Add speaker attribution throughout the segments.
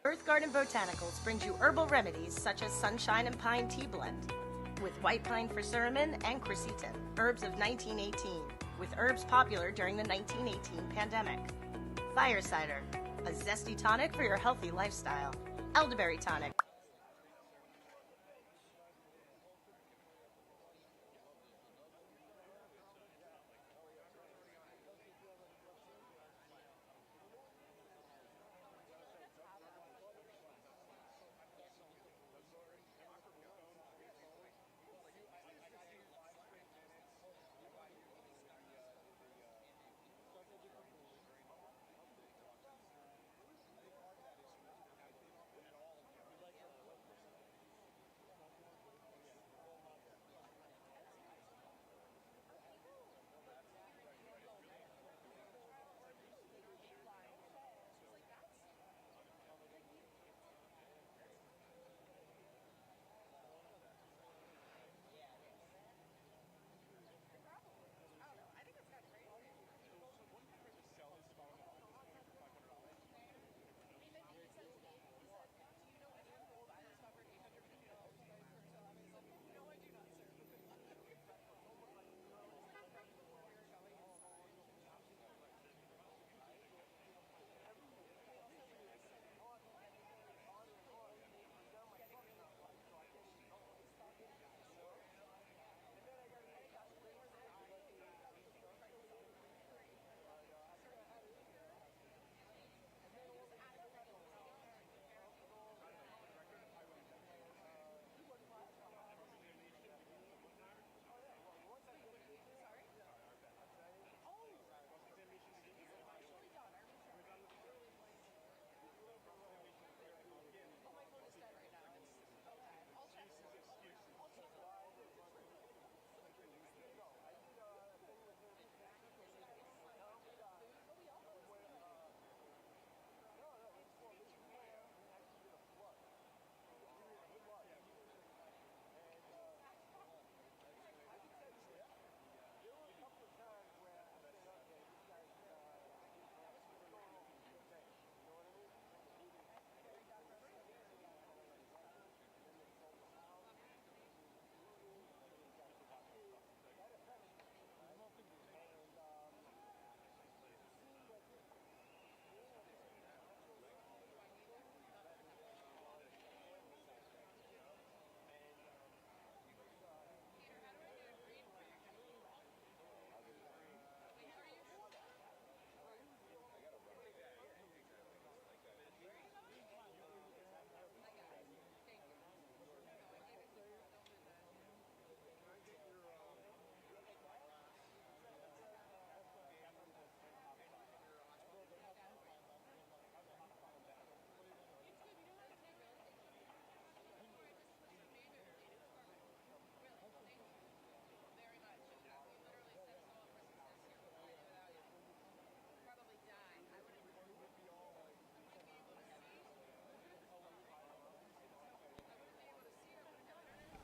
Speaker 1: Earth Garden Botanicals brings you herbal remedies such as sunshine and pine tea blend, with white pine for suramin and quercetin, herbs of 1918, with herbs popular during the 1918 pandemic. Fire cider, a zesty tonic for your healthy lifestyle. Elderberry tonic.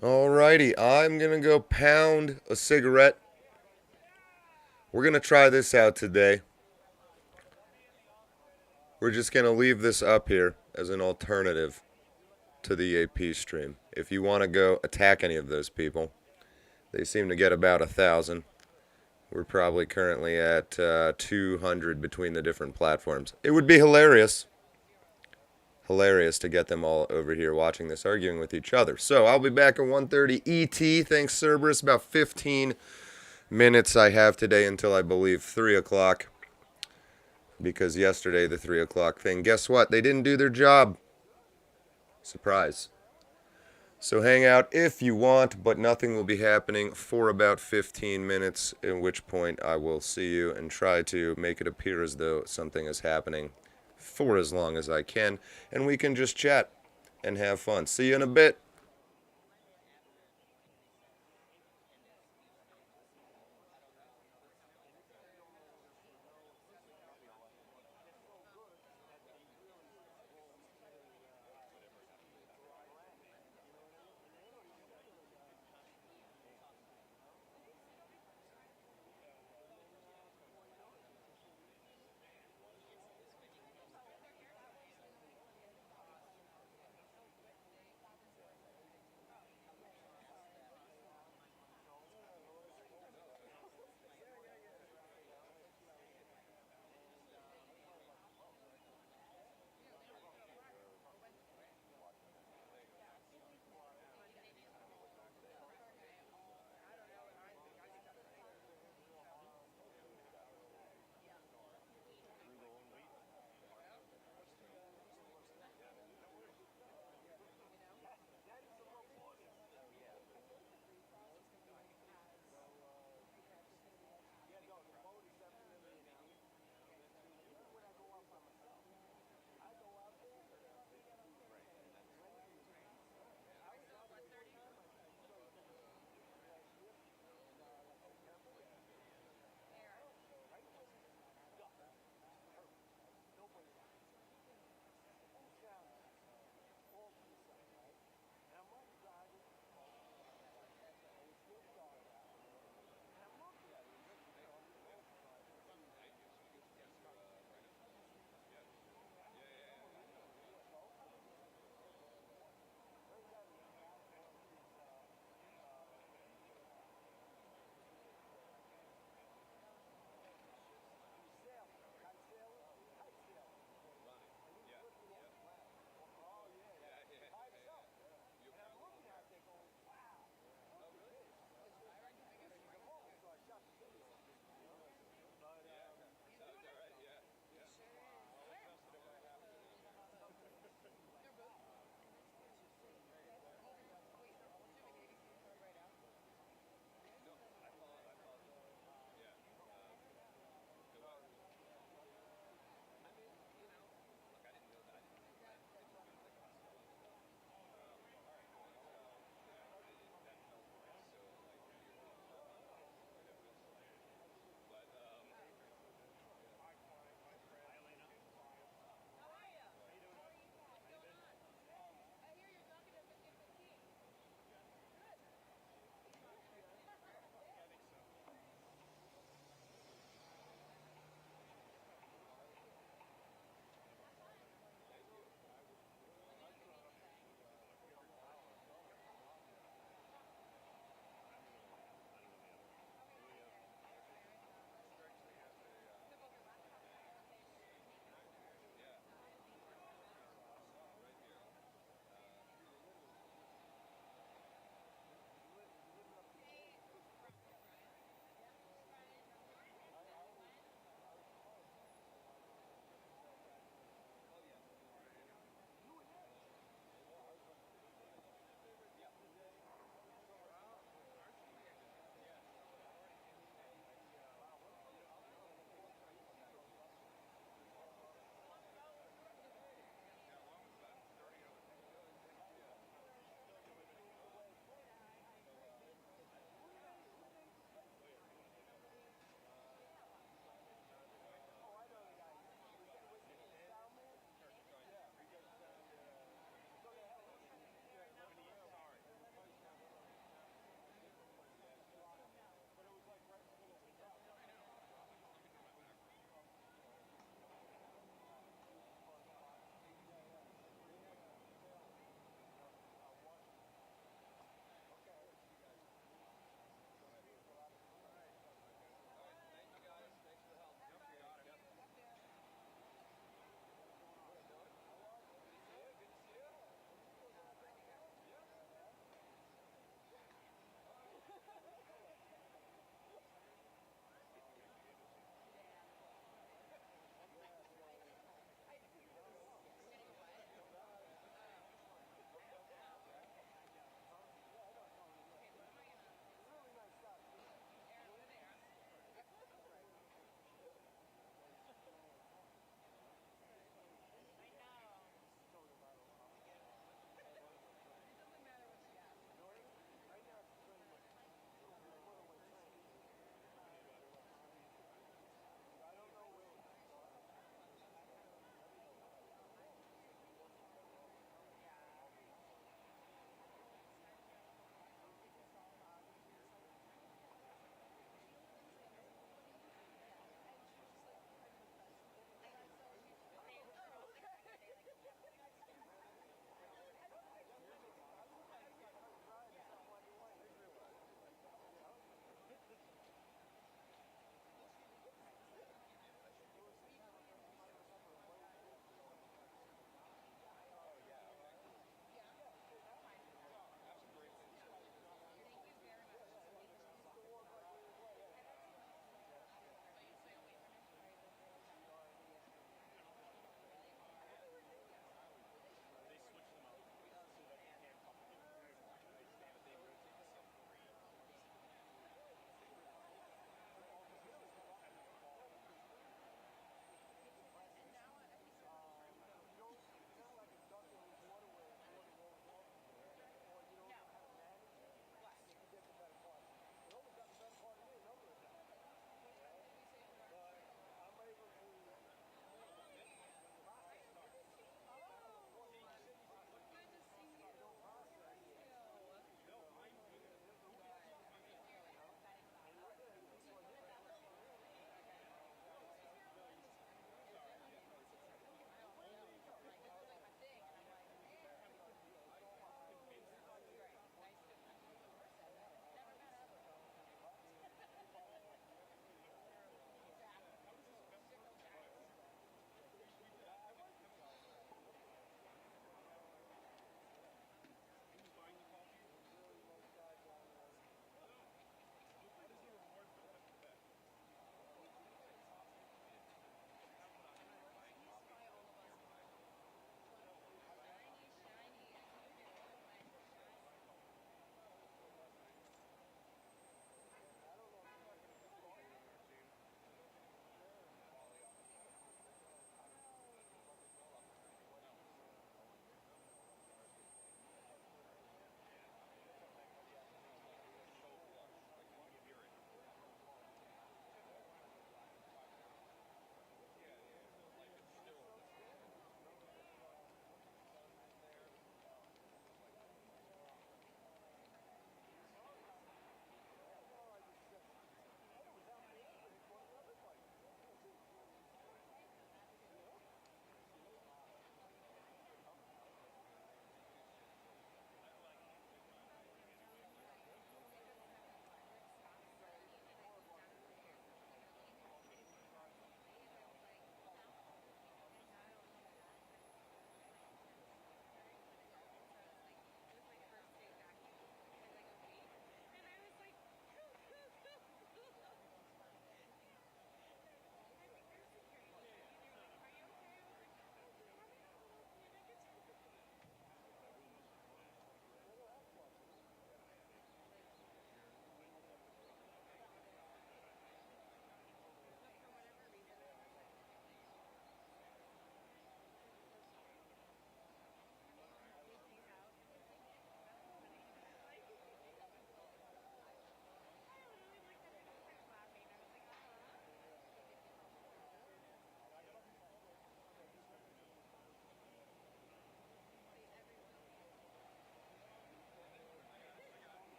Speaker 2: Alrighty, I'm gonna go pound a cigarette. We're gonna try this out today. We're just gonna leave this up here as an alternative to the AP stream. If you want to go attack any of those people, they seem to get about 1,000. We're probably currently at 200 between the different platforms. It would be hilarious to get them all over here watching this, arguing with each other. So I'll be back at 1:30 ET. Thanks, Cerberus. About 15 minutes I have today until I believe 3 o'clock. Because yesterday, the 3 o'clock thing, guess what? They didn't do their job. Surprise. So hang out if you want, but nothing will be happening for about 15 minutes, at which point I will see you and try to make it appear as though something is happening for as long as I can, and we can just chat and have fun. See you in a bit.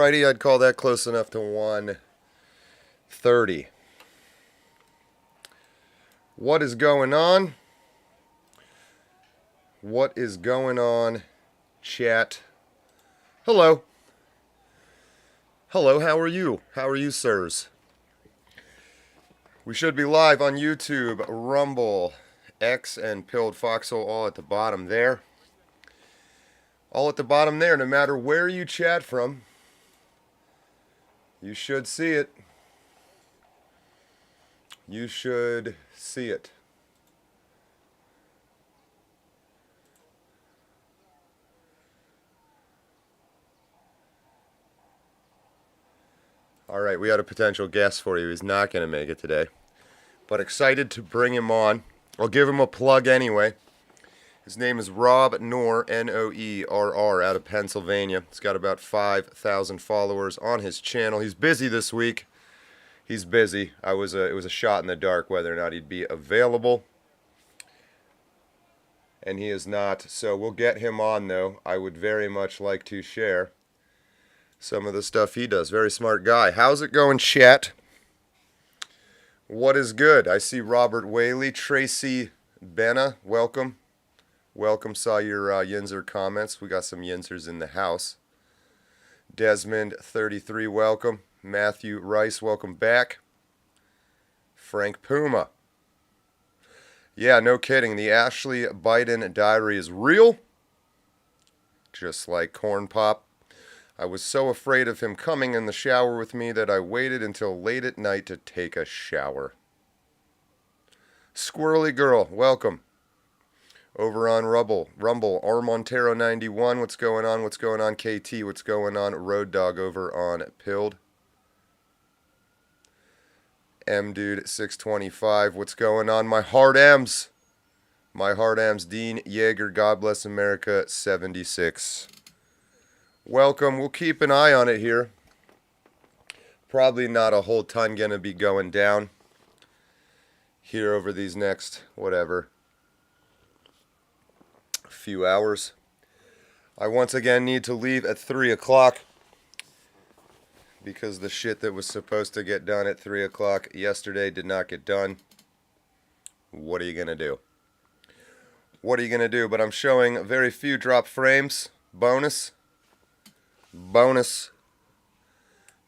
Speaker 2: Alrighty, I'd call that close enough to 1:30. What is going on? What is going on, chat? Hello. Hello, how are you? How are you, sirs? We should be live on YouTube, Rumble, X, and Pilled Foxhole all at the bottom there. All at the bottom there, no matter where you chat from. You should see it. You should see it. All right, we had a potential guest for you. He's not going to make it today, but excited to bring him on. I'll give him a plug anyway. His name is Rob Noerr, Noerr, out of Pennsylvania. He's got about 5,000 followers on his channel. He's busy this week. He's busy. It was a shot in the dark whether or not he'd be available, and he is not. So we'll get him on, though. I would very much like to share some of the stuff he does. Very smart guy. How's it going, chat? What is good? I see Robert Whaley, Tracy Benna. Welcome. Welcome. Saw your Yinzer comments. We got some Yinzers in the house. Desmond 33, welcome. Matthew Rice, welcome back. Frank Puma. Yeah, no kidding. The Ashley Biden diary is real. Just like Corn Pop. I was so afraid of him coming in the shower with me that I waited until late at night to take a shower. Squirrely Girl, welcome. Over on Rumble, R Montero 91, what's going on? What's going on, KT? What's going on, Road Dog over on Pilled? M Dude 625, what's going on? My Heart M's. My Heart M's, Dean Yeager, God Bless America 76. Welcome. We'll keep an eye on it here. Probably not a whole ton going to be going down here over these next, few hours. I once again need to leave at 3 o'clock because the shit that was supposed to get done at 3 o'clock yesterday did not get done. What are you going to do? What are you going to do? But I'm showing very few drop frames. Bonus.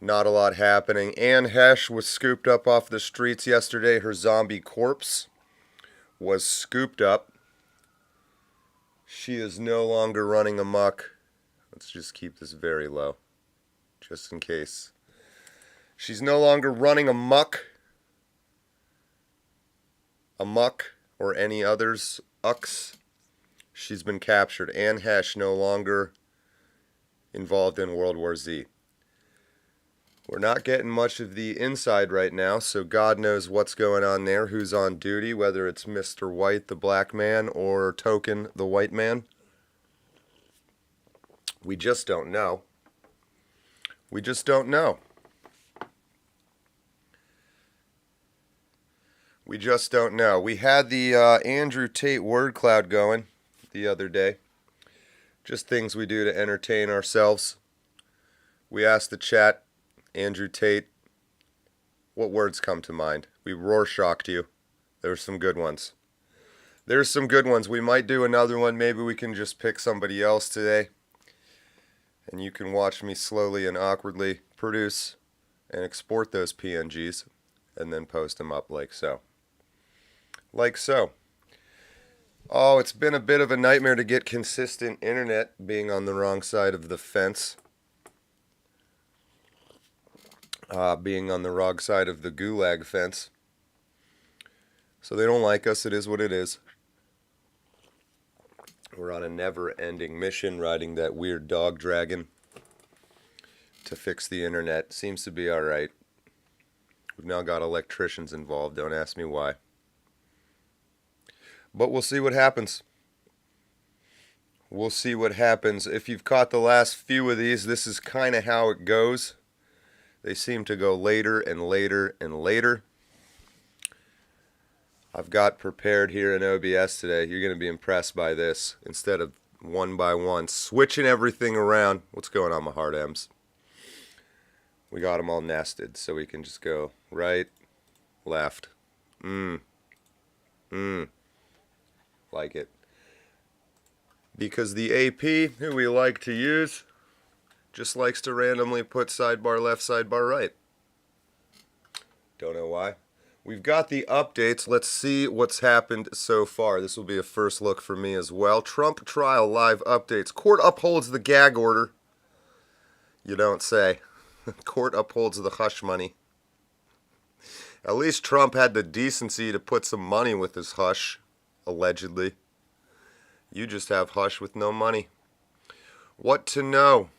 Speaker 2: Not a lot happening. Ann Hesh was scooped up off the streets yesterday. Her zombie corpse was scooped up. She is no longer running amok. Let's just keep this very low, just in case. She's no longer running amok, or any others, ucks. She's been captured. Ann Hesh no longer involved in World War Z. We're not getting much of the inside right now, so God knows what's going on there, who's on duty, whether it's Mr. White, the black man, or Token, the white man. We just don't know. We just don't know. We just don't know. We had the Andrew Tate word cloud going the other day. Just things we do to entertain ourselves. We asked the chat, Andrew Tate, what words come to mind? We Rorschached you. There were some good ones. There's some good ones. We might do another one. Maybe we can just pick somebody else today. And you can watch me slowly and awkwardly produce and export those PNGs and then post them up like so. Like so. Oh, it's been a bit of a nightmare to get consistent internet, being on the wrong side of the fence. Being on the wrong side of the gulag fence. So they don't like us. It is what it is. We're on a never-ending mission, riding that weird dog dragon to fix the internet. Seems to be all right. We've now got electricians involved. Don't ask me why. But we'll see what happens. We'll see what happens. If you've caught the last few of these, this is kind of how it goes. They seem to go later and later and later. I've got prepared here in OBS today. You're going to be impressed by this. Instead of one by one, switching everything around. What's going on, my hard M's? We got them all nested, so we can just go right, left. Like it. Because the AP, who we like to use, just likes to randomly put sidebar left, sidebar right. Don't know why. We've got the updates. Let's see what's happened so far. This will be a first look for me as well. Trump trial live updates. Court upholds the gag order. You don't say. Court upholds the hush money. At least Trump had the decency to put some money with his hush, allegedly. You just have hush with no money. What to know?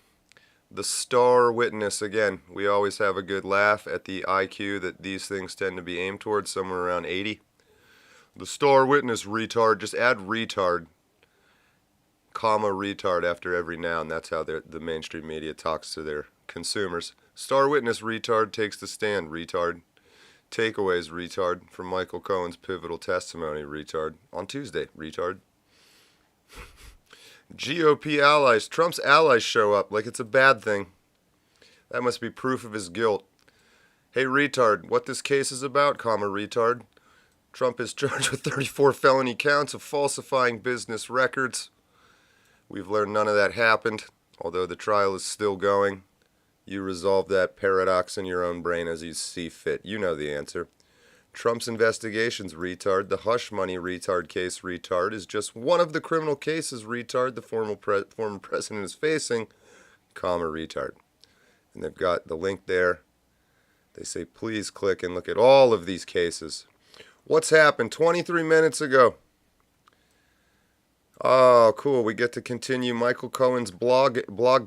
Speaker 2: The star witness, again, we always have a good laugh at the IQ that these things tend to be aimed towards, somewhere around 80. The star witness, retard, just add retard, comma retard after every noun. That's how the mainstream media talks to their consumers. Star witness, retard, takes the stand, retard. Takeaways, retard, from Michael Cohen's pivotal testimony, retard. On Tuesday, retard. GOP allies. Trump's allies show up like it's a bad thing. That must be proof of his guilt. Hey, retard, what this case is about, comma, retard. Trump is charged with 34 felony counts of falsifying business records. We've learned none of that happened, although the trial is still going. You resolve that paradox in your own brain as you see fit. You know the answer. Trump's investigations, retard. The hush money retard case, retard, is just one of the criminal cases, retard, the former president is facing, comma, retard. And they've got the link there. They say, please click and look at all of these cases. What's happened 23 minutes ago? Oh, cool. We get to continue Michael Cohen's blog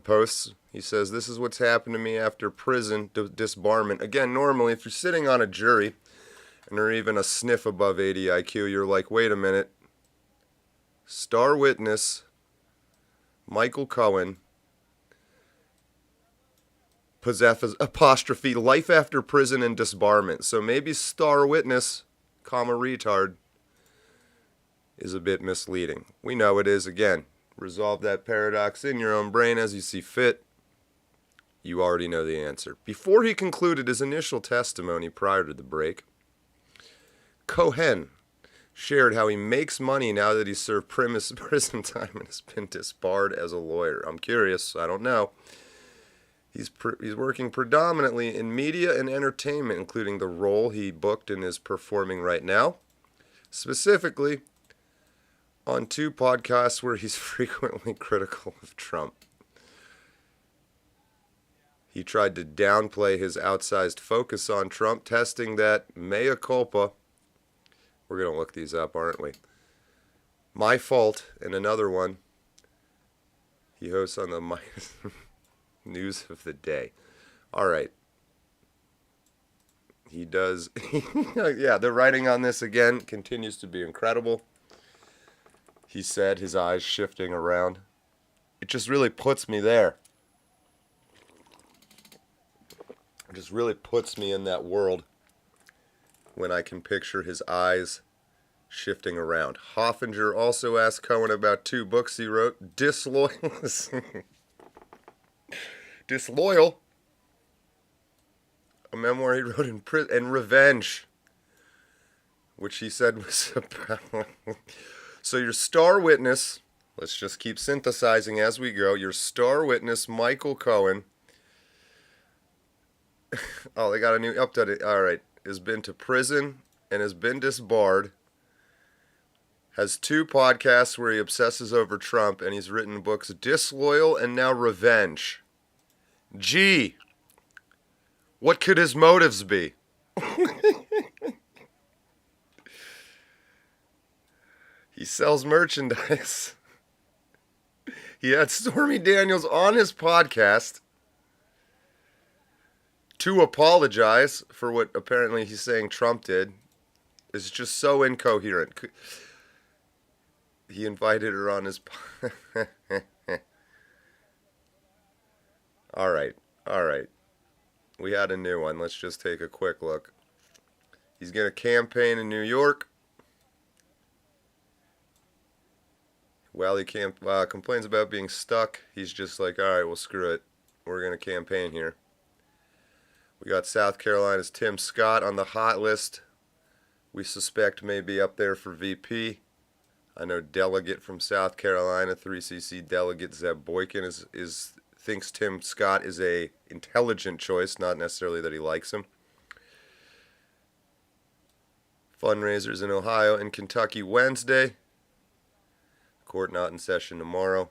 Speaker 2: posts. He says, this is what's happened to me after prison disbarment. Again, normally, if you're sitting on a jury, and they're even a sniff above 80 IQ, you're like, wait a minute. Star witness, Michael Cohen, possesses apostrophe, life after prison and disbarment. So maybe star witness, comma, retard, is a bit misleading. We know it is. Again, resolve that paradox in your own brain as you see fit. You already know the answer. Before he concluded his initial testimony prior to the break, Cohen shared how he makes money now that he's served prison time and has been disbarred as a lawyer. I'm curious. I don't know. He's working predominantly in media and entertainment, including the role he booked and is performing right now. Specifically, on 2 podcasts where he's frequently critical of Trump. He tried to downplay his outsized focus on Trump, testing that mea culpa. We're going to look these up, aren't we? My fault, and another one. He hosts on the news of the day. All right. He does. Yeah, the writing on this, again, continues to be incredible. He said, his eyes shifting around. It just really puts me there. It just really puts me in that world when I can picture his eyes shifting around. Hoffinger also asked Cohen about 2 books he wrote. Disloyal. Disloyal. A memoir he wrote in prison. And Revenge, which he said was about... So your star witness, let's just keep synthesizing as we go. Your star witness, Michael Cohen. Oh, they got a new update. All right. Has been to prison and has been disbarred. Has 2 podcasts where he obsesses over Trump, and he's written books Disloyal and now Revenge. Gee, what could his motives be? He sells merchandise. He had Stormy Daniels on his podcast to apologize for what apparently he's saying Trump did. It's just so incoherent. He invited her on his... All right. We had a new one. Let's just take a quick look. He's going to campaign in New York. While he complains about being stuck, he's just like, all right, well, screw it. We're going to campaign here. We got South Carolina's Tim Scott on the hot list. We suspect may be up there for VP. I know delegate from South Carolina, 3cc delegate Zeb Boykin thinks Tim Scott is a intelligent choice, not necessarily that he likes him. Fundraisers in Ohio and Kentucky Wednesday. Court not in session tomorrow.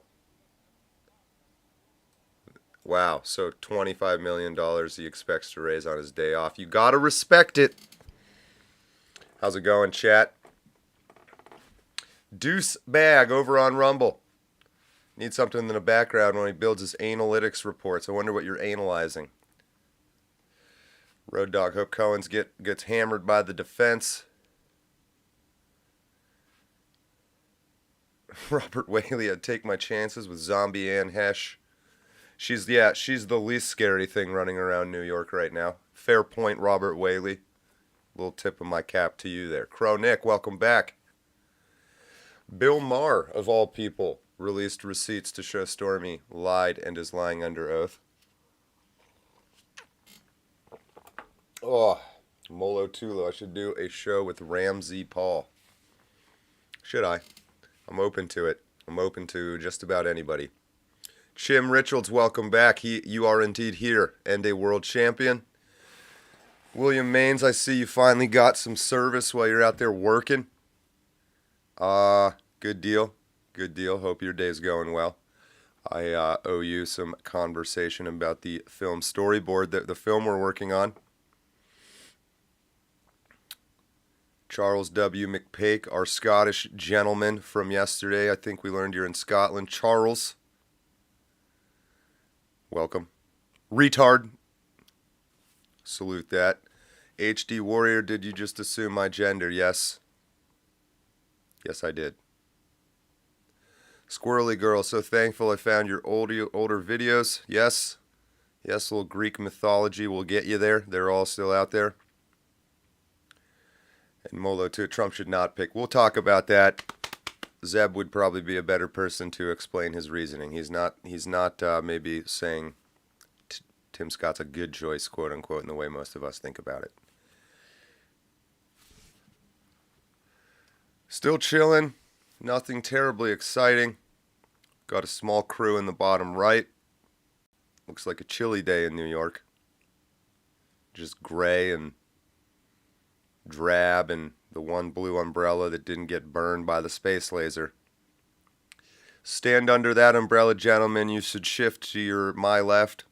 Speaker 2: Wow, so $25 million he expects to raise on his day off. You gotta respect it. How's it going, chat? Deuce Bag over on Rumble. Need something in the background when he builds his analytics reports. I wonder what you're analyzing. Road Dog, hope Cohen's gets hammered by the defense. Robert Whaley, I'd take my chances with Zombie Ann Hesh. She's the least scary thing running around New York right now. Fair point, Robert Whaley. Little tip of my cap to you there. Crow Nick, welcome back. Bill Maher, of all people, released receipts to show Stormy lied and is lying under oath. Oh, Molo Tulo. I should do a show with Ramsey Paul. Should I? I'm open to it. I'm open to just about anybody. Chim Richards, welcome back. You are indeed here and a world champion. William Maines, I see you finally got some service while you're out there working. Good deal. Good deal. Hope your day's going well. I owe you some conversation about the film storyboard, the film we're working on. Charles W. McPake, our Scottish gentleman from yesterday. I think we learned you're in Scotland. Charles, welcome. Retard, salute that. HD Warrior, did you just assume my gender? Yes. Yes, I did. Squirrely Girl, so thankful I found your older videos. Yes. Yes, a little Greek mythology will get you there. They're all still out there. And Molo too. Trump should not pick. We'll talk about that. Zeb would probably be a better person to explain his reasoning. He's not maybe saying Tim Scott's a good choice, quote unquote, in the way most of us think about it. Still chilling. Nothing terribly exciting. Got a small crew in the bottom right. Looks like a chilly day in New York. Just gray and drab and the one blue umbrella that didn't get burned by the space laser. Stand under that umbrella, gentlemen. You should shift to my left.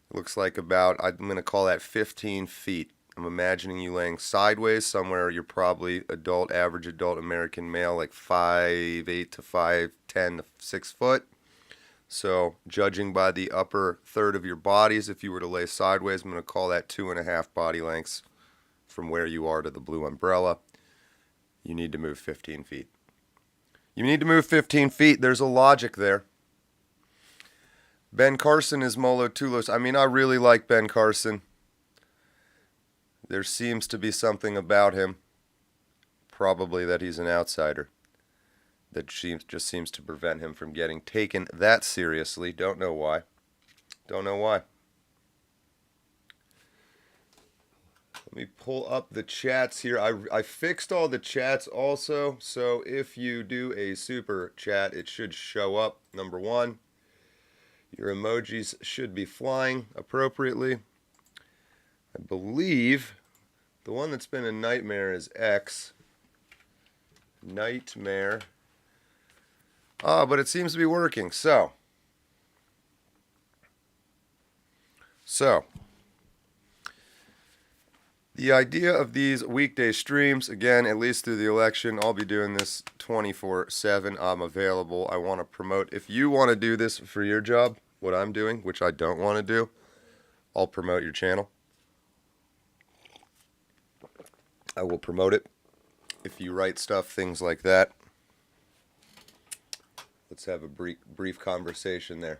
Speaker 2: It looks like about, I'm going to call that 15 feet. I'm imagining you laying sideways somewhere. You're probably average adult American male, like 5'8" to 5'10" to 6 foot. So, judging by the upper third of your bodies, if you were to lay sideways, I'm going to call that 2.5 body lengths from where you are to the blue umbrella. You need to move 15 feet. You need to move 15 feet. There's a logic there. Ben Carson is Molo Tulos. I mean, I really like Ben Carson. There seems to be something about him, probably that he's an outsider, that just seems to prevent him from getting taken that seriously. Don't know why. Don't know why. Let me pull up the chats here. I fixed all the chats also, so if you do a super chat, it should show up. Number one, your emojis should be flying appropriately. I believe the one that's been a nightmare is X. Nightmare. But it seems to be working. So, the idea of these weekday streams, again, at least through the election, I'll be doing this 24/7. I'm available. I want to promote. If you want to do this for your job, what I'm doing, which I don't want to do, I'll promote your channel. I will promote it. If you write stuff, things like that. Let's have a brief conversation there.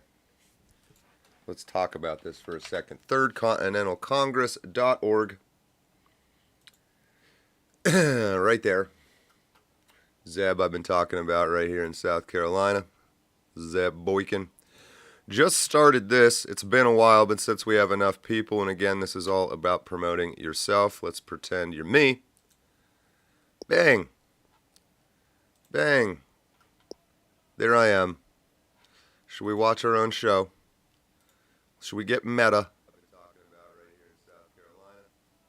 Speaker 2: Let's talk about this for a second. thirdcontinentalcongress.org. Right there. Zeb I've been talking about right here in South Carolina. Zeb Boykin. Just started this. It's been a while, but since we have enough people, and again, this is all about promoting yourself. Let's pretend you're me. Bang. Bang. There I am. Should we watch our own show? Should we get meta?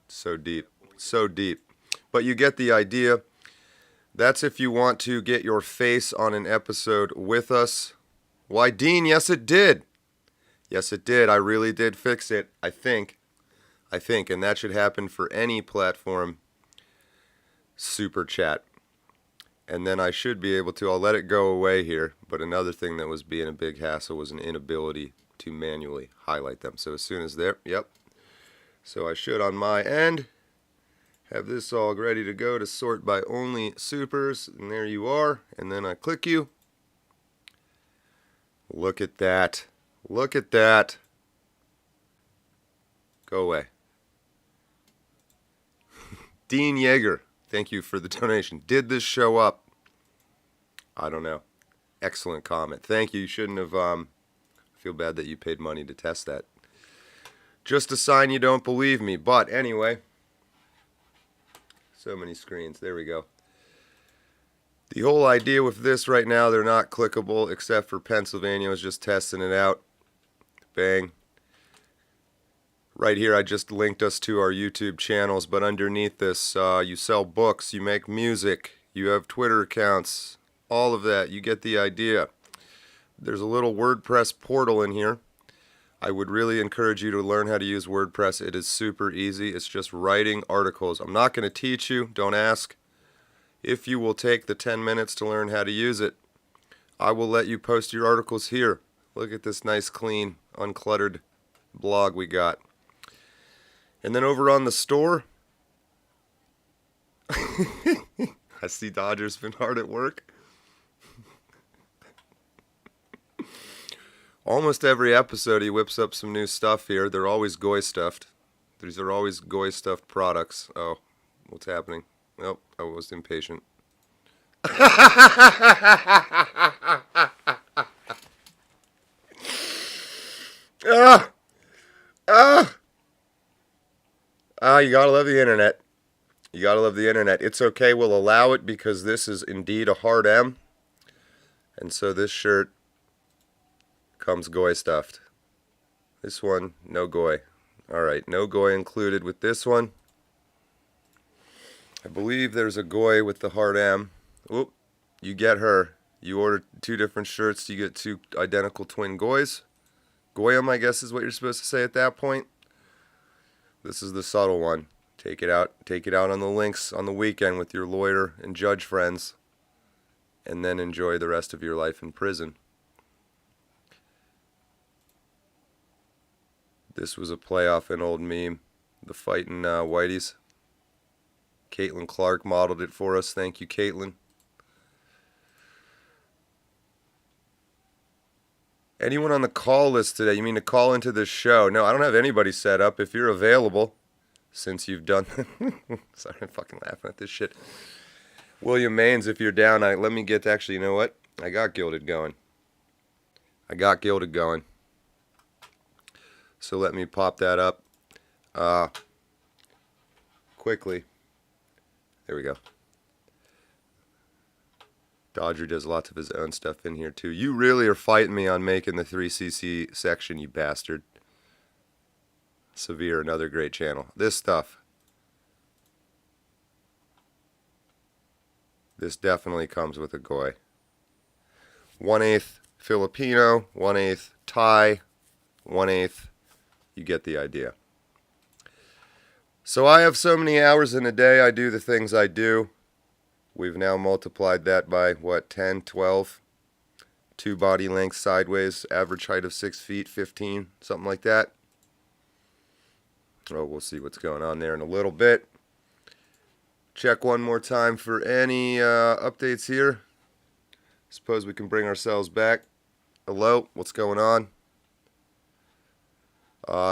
Speaker 2: So deep. So deep. But you get the idea. That's if you want to get your face on an episode with us. Why, Dean, yes it did. Yes it did. I really did fix it. I think. And that should happen for any platform. Super chat. And then I should be able to, I'll let it go away here, but another thing that was being a big hassle was an inability to manually highlight them. So as soon as they're, yep. So I should on my end have this all ready to go to sort by only supers, and there you are. And then I click you. Look at that. Look at that. Go away. Dean Yeager, thank you for the donation. Did this show up? I don't know. Excellent comment. Thank you. You shouldn't have, feel bad that you paid money to test that. Just a sign you don't believe me. But anyway, so many screens. There we go. The whole idea with this right now, they're not clickable except for Pennsylvania. I was just testing it out. Bang. Right here, I just linked us to our YouTube channels, but underneath this, you sell books, you make music, you have Twitter accounts, all of that. You get the idea. There's a little WordPress portal in here. I would really encourage you to learn how to use WordPress. It is super easy. It's just writing articles. I'm not going to teach you. Don't ask. If you will take the 10 minutes to learn how to use it, I will let you post your articles here. Look at this nice, clean, uncluttered blog we got. And then over on the store, I see Dodger's been hard at work. Almost every episode he whips up some new stuff here. They're always Goy stuffed. These are always Goy stuffed products. Oh, what's happening? Nope, I was impatient. You gotta love the internet. You gotta love the internet. It's okay, we'll allow it because this is indeed a hard M. And so this shirt comes Goy stuffed. This one, no Goy. Alright, no Goy included with this one. I believe there's a Goy with the hard M. Oop, you get her. You order 2 different shirts, you get 2 identical twin Goys. Goyim, I guess is what you're supposed to say at that point. This is the subtle one. Take it out on the links on the weekend with your lawyer and judge friends, and then enjoy the rest of your life in prison. This was a play off an old meme, the fighting Whiteys. Caitlin Clark modeled it for us. Thank you, Caitlin. Anyone on the call list today? You mean to call into this show? No, I don't have anybody set up. If you're available, since you've done... Sorry, I'm fucking laughing at this shit. William Maines, if you're down, let me get to... Actually, you know what? I got Gilded going. So let me pop that up quickly. There we go. Dodger does lots of his own stuff in here too. You really are fighting me on making the 3cc section, you bastard. Severe, another great channel. This stuff. This definitely comes with a Goy. 1/8 Filipino, 1/8 Thai, 1/8. You get the idea. So I have so many hours in a day, I do the things I do. We've now multiplied that by, what, 10, 12? 2 body lengths sideways, average height of 6 feet, 15, something like that. Oh, we'll see what's going on there in a little bit. Check one more time for any updates here. Suppose we can bring ourselves back. Hello, what's going on?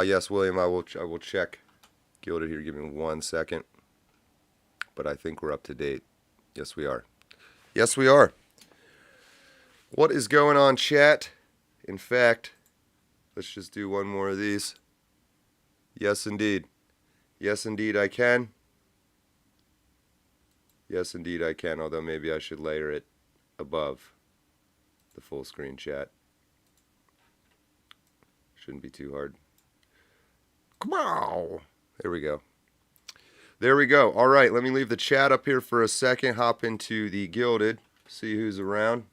Speaker 2: Yes, William, I will check. Gilded here, give me 1 second. But I think we're up to date. Yes, we are. Yes, we are. What is going on, chat? In fact, Let's just do one more of these. Yes, indeed. Yes, indeed, I can. Yes, indeed, I can, although maybe I should layer it above the full screen chat. Shouldn't be too hard. There we go. There we go. All right, let me leave the chat up here for a second. Hop into the Gilded. See who's around.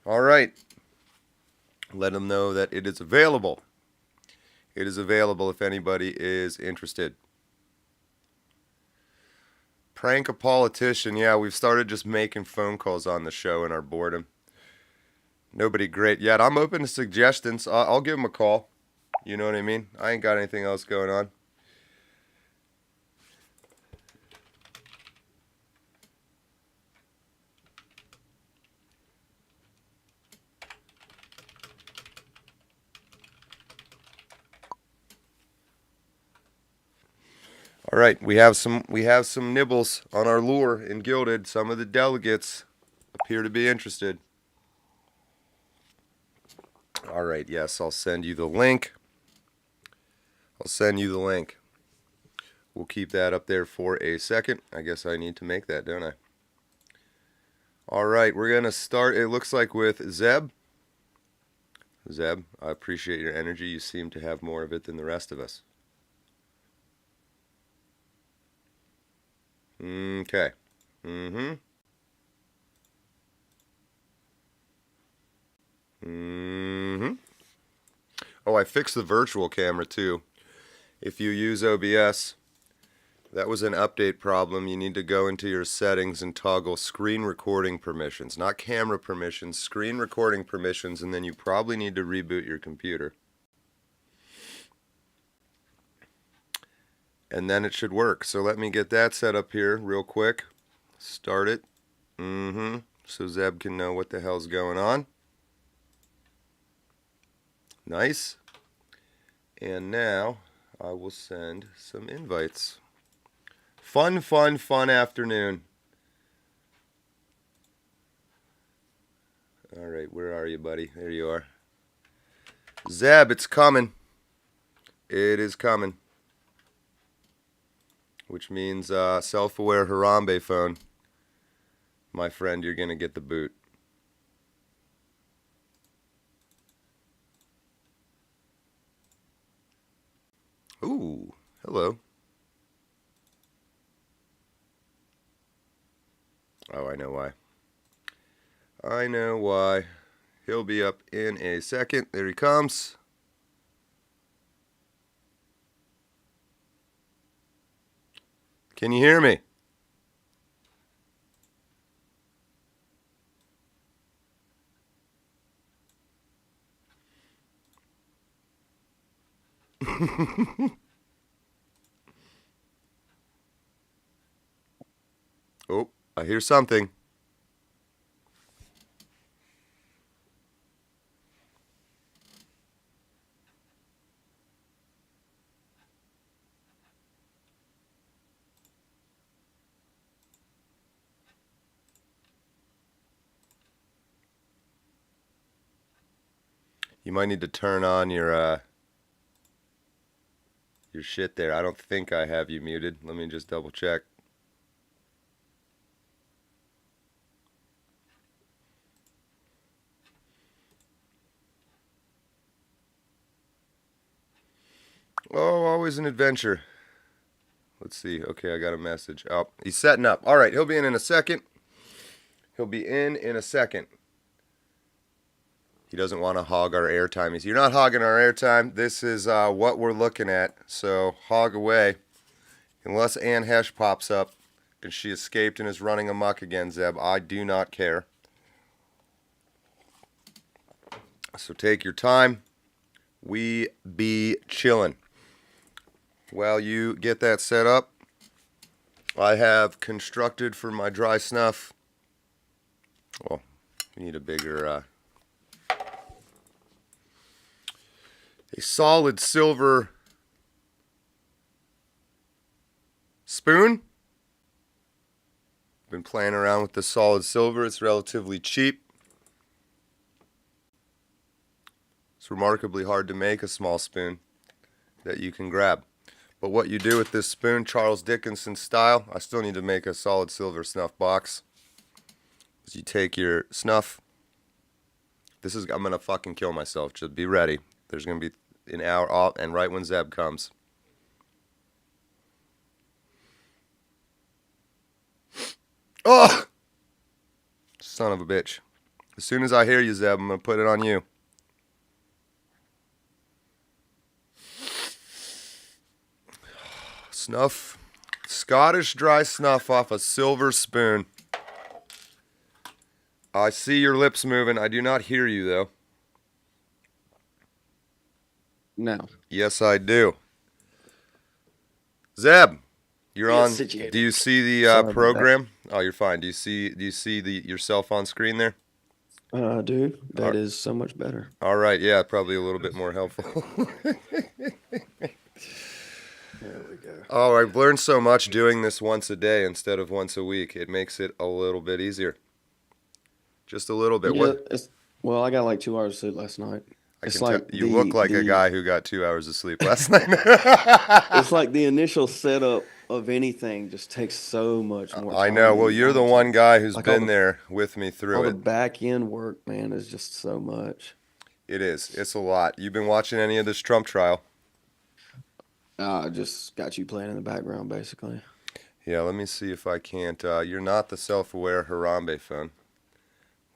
Speaker 2: All right. Let them know that it is available. It is available if anybody is interested. Prank a politician. Yeah, we've started just making phone calls on the show in our boredom. Nobody great yet. I'm open to suggestions. I'll give them a call. You know what I mean? I ain't got anything else going on. All right, we have some nibbles on our lure in Gilded. Some of the delegates appear to be interested. All right, yes, I'll send you the link. I'll send you the link. We'll keep that up there for a second. I guess I need to make that, don't I? All right, we're going to start, it looks like, with Zeb. Zeb, I appreciate your energy. You seem to have more of it than the rest of us. Okay. Oh, I fixed the virtual camera too. If you use OBS, that was an update problem. You need to go into your settings and toggle screen recording permissions. Not camera permissions, screen recording permissions, and then you probably need to reboot your computer. And then it should work. So let me get that set up here real quick. Start it. So Zeb can know what the hell's going on. Nice. And now I will send some invites. Fun afternoon. All right, where are you, buddy? There you are. Zeb, it's coming. It is coming. Which means self-aware Harambe phone. My friend, you're going to get the boot. Ooh, hello. Oh, I know why. I know why. He'll be up in a second. There he comes. Can you hear me? Oh, I hear something. You might need to turn on your shit there. I don't think I have you muted. Let me just double check. Oh, always an adventure. Let's see. Okay, I got a message. Oh, he's setting up. All right, he'll be in a second. He'll be in a second. He doesn't want to hog our airtime. You're not hogging our airtime. This is what we're looking at. So hog away. Unless Ann Hesh pops up and she escaped and is running amok again, Zeb, I do not care. So take your time. We be chillin'. While you get that set up, I have constructed for my dry snuff. Well, we need a bigger, a solid silver spoon. Been playing around with the solid silver. It's relatively cheap. It's remarkably hard to make a small spoon that you can grab. But what you do with this spoon, Charles Dickinson style, I still need to make a solid silver snuff box. Is you take your snuff. I'm going to fucking kill myself. Just be ready. There's going to be an hour off, and right when Zeb comes. Oh! Son of a bitch. As soon as I hear you, Zeb, I'm going to put it on you. Snuff. Scottish dry snuff off a silver spoon. I see your lips moving. I do not hear you, though.
Speaker 3: No.
Speaker 2: Yes, I do. Zeb, you're on.
Speaker 3: Situated.
Speaker 2: Do you see the program? Oh, you're fine. Do you see yourself on screen there?
Speaker 3: I do. That is so much better.
Speaker 2: All right. Yeah, probably a little bit more helpful.
Speaker 3: There we go.
Speaker 2: Oh, I've learned so much doing this once a day instead of once a week. It makes it a little bit easier. Just a little bit.
Speaker 3: Yeah, well, I got like 2 hours of sleep last night.
Speaker 2: You look like a guy who got 2 hours of sleep last night.
Speaker 3: It's like the initial setup of anything just takes so much more time.
Speaker 2: I know. Well, you're the one guy who's been there with me through
Speaker 3: all
Speaker 2: it.
Speaker 3: the back end work, man, is just so much.
Speaker 2: It is. It's a lot. You've been watching any of this Trump trial?
Speaker 3: I just got you playing in the background, basically.
Speaker 2: Yeah, let me see if I can't. You're not the self-aware Harambe phone.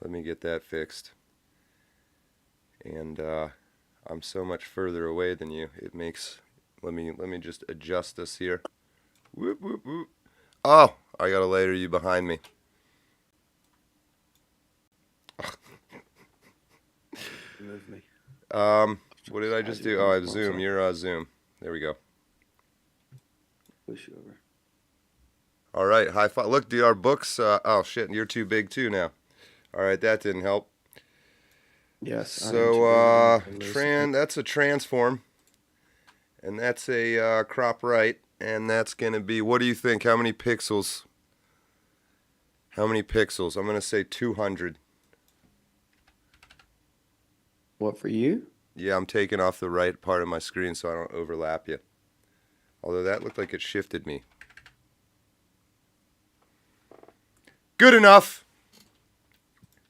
Speaker 2: Let me get that fixed. And I'm so much further away than you. It makes. Let me just adjust this here. Whoop whoop whoop. Oh, I gotta layer you behind me.
Speaker 3: Move me.
Speaker 2: What did I just do? Oh, I have Zoom. You're Zoom. There we go.
Speaker 3: Push you over.
Speaker 2: All right, high five. Look, dude, our books. Oh shit, you're too big too now. All right, that didn't help.
Speaker 3: Yes.
Speaker 2: So that's a transform, and that's a crop right, and that's gonna be. What do you think? How many pixels? How many pixels? I'm gonna say 200.
Speaker 3: What, for you?
Speaker 2: Yeah, I'm taking off the right part of my screen so I don't overlap you. Although that looked like it shifted me. Good enough.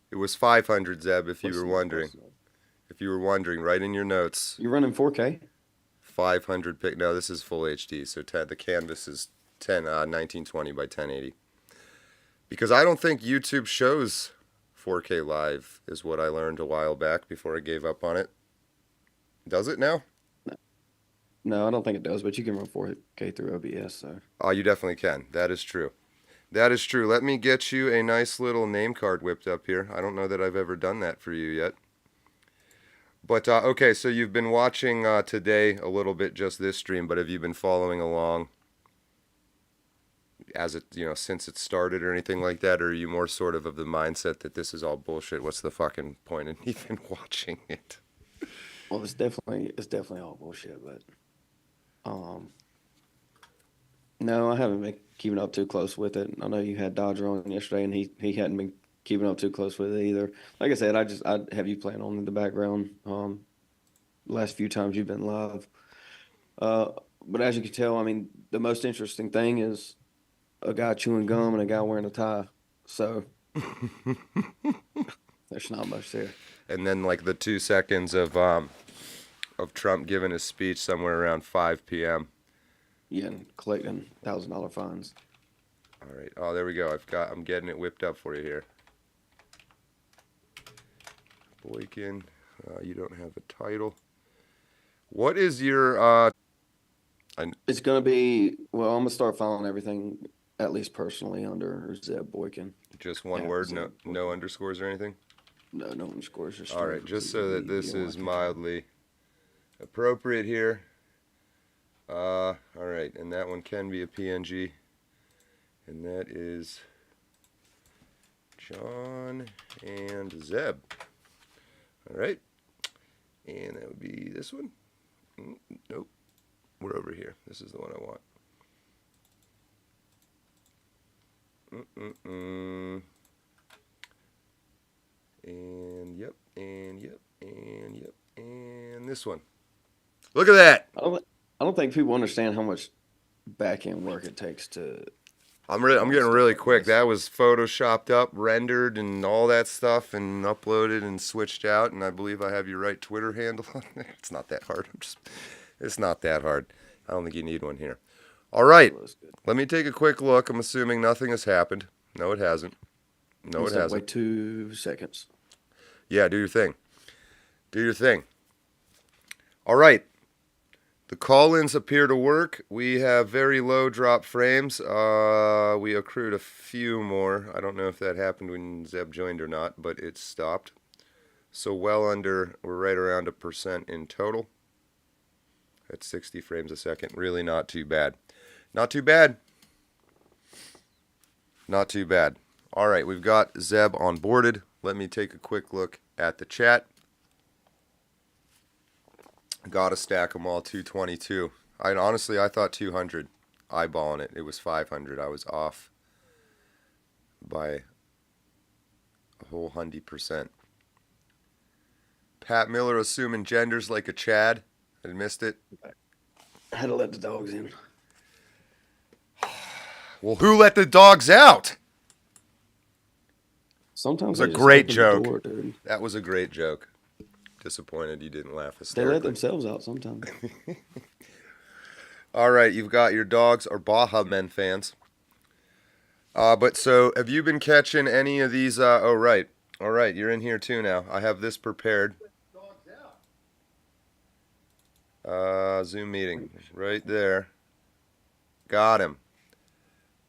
Speaker 2: It was 500, Zeb, if you were wondering. If you were wondering, right in your notes.
Speaker 3: You're running 4K?
Speaker 2: 500 pic. No, this is full HD. So the canvas is 1920 by 1080. Because I don't think YouTube shows 4K live, is what I learned a while back before I gave up on it. Does it now?
Speaker 3: No, I don't think it does, but you can run 4K through OBS, so.
Speaker 2: Oh, you definitely can. That is true. That is true. Let me get you a nice little name card whipped up here. I don't know that I've ever done that for you yet. But, okay, so you've been watching today a little bit, just this stream, but have you been following along as it, since it started or anything like that? Or are you more sort of the mindset that this is all bullshit? What's the fucking point in even watching it?
Speaker 3: Well, it's definitely all bullshit, but no, I haven't been keeping up too close with it. I know you had Dodger on yesterday, and he hadn't been keeping up too close with it either. Like I said, I have you playing on in the background. Last few times you've been live, but as you can tell, I mean, the most interesting thing is a guy chewing gum and a guy wearing a tie. So there's not much there.
Speaker 2: And then like the 2 seconds of Trump giving his speech somewhere around 5 p.m.
Speaker 3: Yeah, and collecting $1,000 fines.
Speaker 2: All right. Oh, there we go. I'm getting it whipped up for you here. Boykin, you don't have a title. What is your?
Speaker 3: It's gonna be, well, I'm gonna start following everything, at least personally, under Zeb Boykin.
Speaker 2: Just one word, no underscores or anything.
Speaker 3: No underscores. Just
Speaker 2: all right, just so that this is mildly appropriate here. All right, and that one can be a PNG. And that is John and Zeb. All right. And that would be this one. Nope. We're over here. This is the one I want. And yep, and yep, and yep, and this one. Look at that.
Speaker 3: I don't think people understand how much back end work it takes to.
Speaker 2: I'm getting really quick. That was photoshopped up, rendered, and all that stuff, and uploaded and switched out. And I believe I have your right Twitter handle on there. It's not that hard. It's not that hard. I don't think you need one here. All right. Let me take a quick look. I'm assuming nothing has happened. No, it hasn't. No, it hasn't.
Speaker 3: Wait 2 seconds.
Speaker 2: Yeah, do your thing. Do your thing. All right. The call-ins appear to work. We have very low drop frames. We accrued a few more. I don't know if that happened when Zeb joined or not, but it stopped. So we're right around 1% in total. At 60 frames a second. Really not too bad. Not too bad. Not too bad. All right, we've got Zeb onboarded. Let me take a quick look at the chat. Got to stack them all 222. I thought 200. Eyeballing it. It was 500. I was off by a whole 100%. Pat Miller assuming genders like a Chad. I missed it.
Speaker 3: I had to let the dogs in.
Speaker 2: Well, who let the dogs out?
Speaker 3: Sometimes
Speaker 2: it was a great joke. That was a great joke. Disappointed you didn't laugh hysterically.
Speaker 3: They let themselves out sometimes.
Speaker 2: All right, you've got your dogs or Baja Men fans. But so have you been catching any of these? Oh, right. All right, you're in here too now. I have this prepared. Zoom meeting right there. Got him.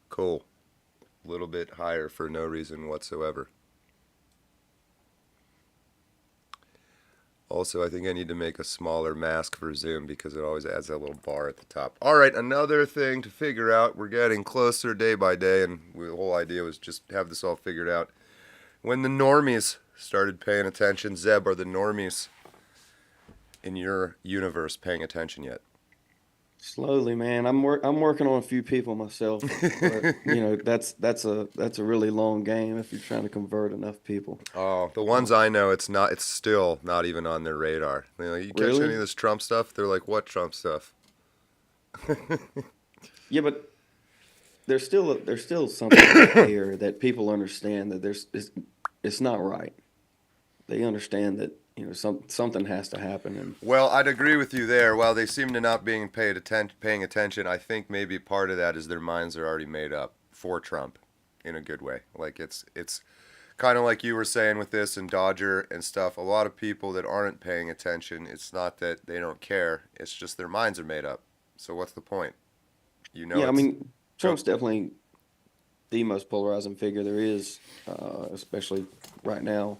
Speaker 2: Cool. A little bit higher for no reason whatsoever. Also, I think I need to make a smaller mask for Zoom because it always adds that little bar at the top. All right, another thing to figure out. We're getting closer day by day, and the whole idea was just have this all figured out. When the normies started paying attention, Zeb, are the normies in your universe paying attention yet?
Speaker 3: Slowly, man. I'm working on a few people myself. But, that's a really long game if you're trying to convert enough people.
Speaker 2: Oh, the ones I know, it's still not even on their radar. You catch
Speaker 3: Really?
Speaker 2: any of this Trump stuff? They're like, what Trump stuff?
Speaker 3: Yeah, but there's still something here that people understand that it's not right. They understand that something has to happen. And
Speaker 2: well, I'd agree with you there. While they seem to not being paying attention, I think maybe part of that is their minds are already made up for Trump in a good way. Like it's kind of like you were saying with this and Dodger and stuff. A lot of people that aren't paying attention, it's not that they don't care. It's just their minds are made up. So what's the point?
Speaker 3: Yeah, I mean, Trump's definitely the most polarizing figure there is, especially right now.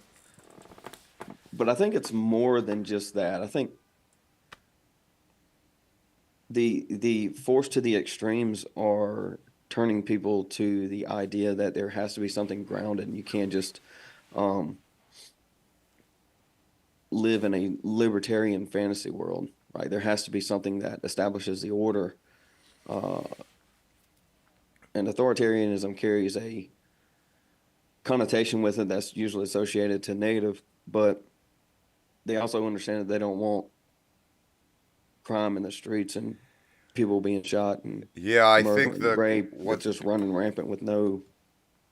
Speaker 3: But I think it's more than just that. I think the force to the extremes are turning people to the idea that there has to be something grounded, and you can't just live in a libertarian fantasy world, right? There has to be something that establishes the order. And authoritarianism carries a connotation with it that's usually associated to negative, but they also understand that they don't want crime in the streets and people being shot and
Speaker 2: I
Speaker 3: murder
Speaker 2: think
Speaker 3: and rape, what's just running rampant with no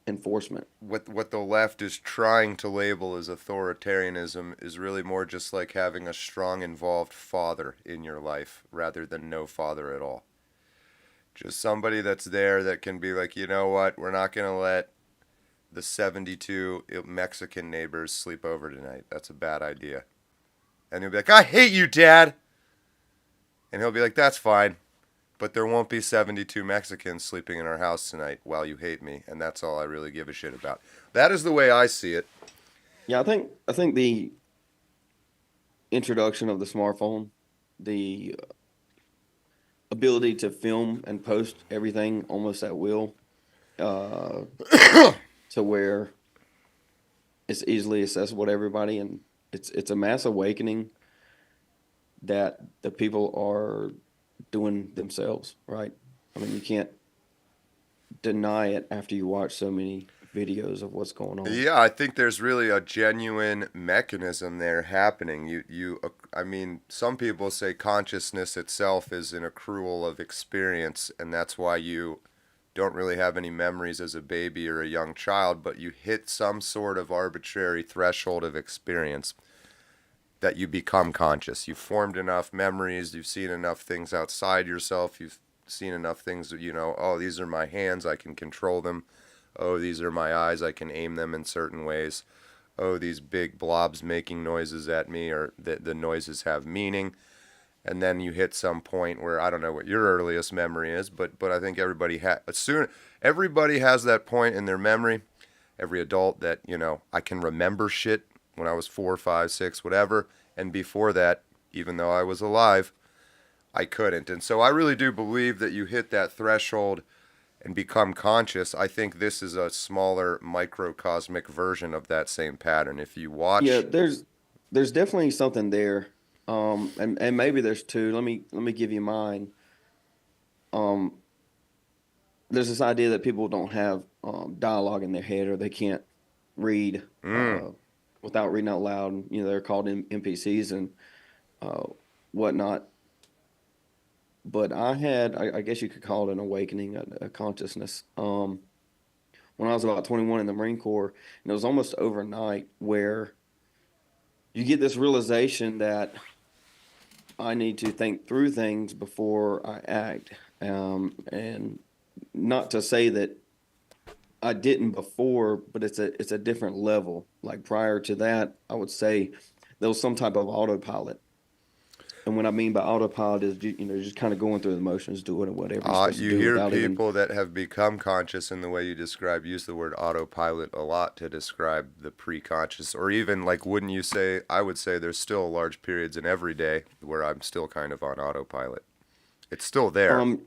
Speaker 3: enforcement.
Speaker 2: What the left is trying to label as authoritarianism is really more just like having a strong, involved father in your life rather than no father at all. Just somebody that's there that can be like, you know what, we're not going to let the 72 Mexican neighbors sleep over tonight. That's a bad idea. And he'll be like, I hate you, Dad. And he'll be like, that's fine. But there won't be 72 Mexicans sleeping in our house tonight while you hate me. And that's all I really give a shit about. That is the way I see it.
Speaker 3: Yeah, I think the introduction of the smartphone, the ability to film and post everything almost at will, uh, to where it's easily accessible to everybody, and it's a mass awakening that the people are doing themselves, right? I mean, you can't deny it after you watch so many videos of what's going on.
Speaker 2: Yeah, I think there's really a genuine mechanism there happening. I mean, some people say consciousness itself is an accrual of experience, and that's why you don't really have any memories as a baby or a young child, but you hit some sort of arbitrary threshold of experience that you become conscious. You've formed enough memories, you've seen enough things outside yourself, you've seen enough things that, oh, these are my hands, I can control them. Oh, these are my eyes, I can aim them in certain ways. Oh, these big blobs making noises at me, or the noises have meaning. And then you hit some point where, I don't know what your earliest memory is, but I think everybody has that point in their memory. Every adult that, I can remember shit when I was 4, 5, 6, whatever. And before that, even though I was alive, I couldn't. And so I really do believe that you hit that threshold and become conscious. I think this is a smaller microcosmic version of that same pattern. If you
Speaker 3: Yeah,
Speaker 2: watch,
Speaker 3: there's definitely something there. And maybe there's two. Let me give you mine. Um, there's this idea that people don't have dialogue in their head, or they can't read without reading out loud. You know, they're called NPCs and uh, whatnot. But I guess you could call it an awakening, a consciousness. When I was about 21 in the Marine Corps, and it was almost overnight, where you get this realization that I need to think through things before I act. And not to say that I didn't before, but it's a different level. Like prior to that, I would say there was some type of autopilot. And what I mean by autopilot is, just kind of going through the motions, doing whatever you're supposed to
Speaker 2: you
Speaker 3: do
Speaker 2: hear
Speaker 3: without even.
Speaker 2: people that have become conscious in the way you describe use the word autopilot a lot to describe the pre-conscious, or even like, wouldn't you say, I would say there's still large periods in every day where I'm still kind of on autopilot. It's still there.
Speaker 3: Um,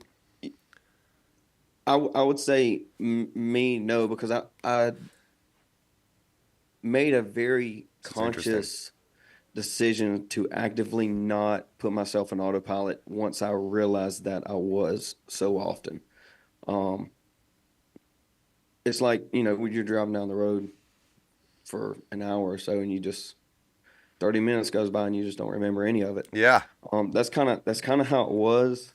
Speaker 3: I would say me no, because I made a very
Speaker 2: It's interesting.
Speaker 3: conscious decision to actively not put myself in autopilot once I realized that I was so often. Um, it's like, when you're driving down the road for an hour or so, and you just 30 minutes goes by and you just don't remember any of it.
Speaker 2: Yeah.
Speaker 3: That's kind of how it was.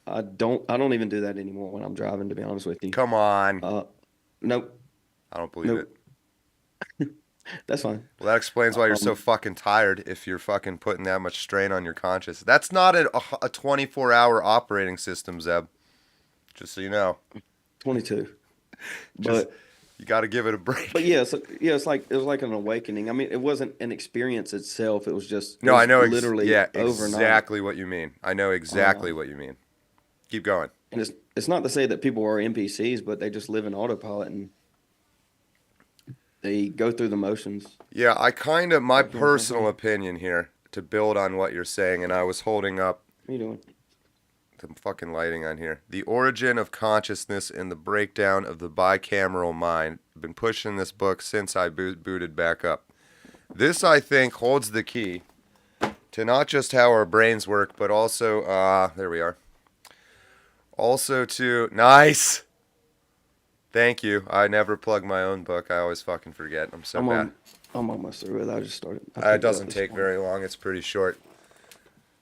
Speaker 3: I don't even do that anymore when I'm driving, to be honest with you.
Speaker 2: Come on.
Speaker 3: Uh, nope,
Speaker 2: I don't believe
Speaker 3: nope,
Speaker 2: it.
Speaker 3: that's fine.
Speaker 2: Well, that explains why you're so
Speaker 3: Um,
Speaker 2: fucking tired if you're fucking putting that much strain on your conscious. That's not a 24-hour operating system, Zeb. Just so you know.
Speaker 3: 22,
Speaker 2: Just,
Speaker 3: but
Speaker 2: you got to give it a
Speaker 3: but
Speaker 2: break.
Speaker 3: yeah, so yeah, it was like an awakening. I mean, it wasn't an experience itself. It
Speaker 2: No, I
Speaker 3: was
Speaker 2: know.
Speaker 3: literally
Speaker 2: Yeah,
Speaker 3: overnight.
Speaker 2: exactly what you mean. I know
Speaker 3: Uh,
Speaker 2: exactly what you mean. Keep going.
Speaker 3: and it's not to say that people are NPCs, but they just live in autopilot and they go through the motions.
Speaker 2: Yeah, my
Speaker 3: Like doing
Speaker 2: personal
Speaker 3: something.
Speaker 2: opinion here, to build on what you're saying, and I was holding up
Speaker 3: What are you doing?
Speaker 2: some fucking lighting on here. The Origin of Consciousness and the Breakdown of the Bicameral Mind. I've been pushing this book since I booted back up. This, I think, holds the key to not just how our brains work, but also, there we are. Also to, nice! Thank you. I never plug my own book. I always fucking forget. I'm so
Speaker 3: I'm
Speaker 2: bad.
Speaker 3: on. I'm almost through with it. I just started. I
Speaker 2: It
Speaker 3: picked it up
Speaker 2: doesn't
Speaker 3: this
Speaker 2: take
Speaker 3: morning.
Speaker 2: very long. It's pretty short.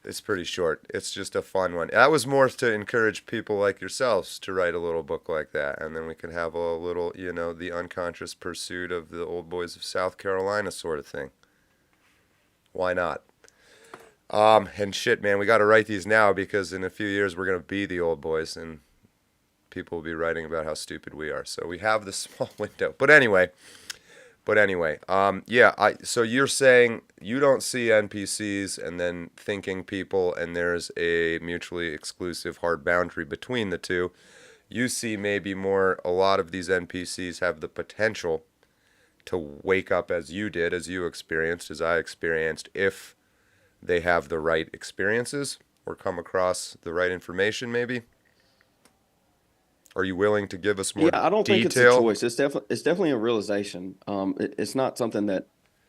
Speaker 2: It's pretty short. It's just a fun one. That was more to encourage people like yourselves to write a little book like that. And then we could have a little, the unconscious pursuit of the old boys of South Carolina sort of thing. Why not? And shit, man, we got to write these now because in a few years we're going to be the old boys and people will be writing about how stupid we are. So we have this small window. Yeah. So you're saying you don't see NPCs and then thinking people, and there's a mutually exclusive hard boundary between the two. You see maybe more. A lot of these NPCs have the potential to wake up as you did, as you experienced, as I experienced, if they have the right experiences or come across the right information, maybe. Are you willing to give us
Speaker 3: Yeah,
Speaker 2: more
Speaker 3: I don't think it's a
Speaker 2: detail?
Speaker 3: choice. It's definitely a realization. It's not something that,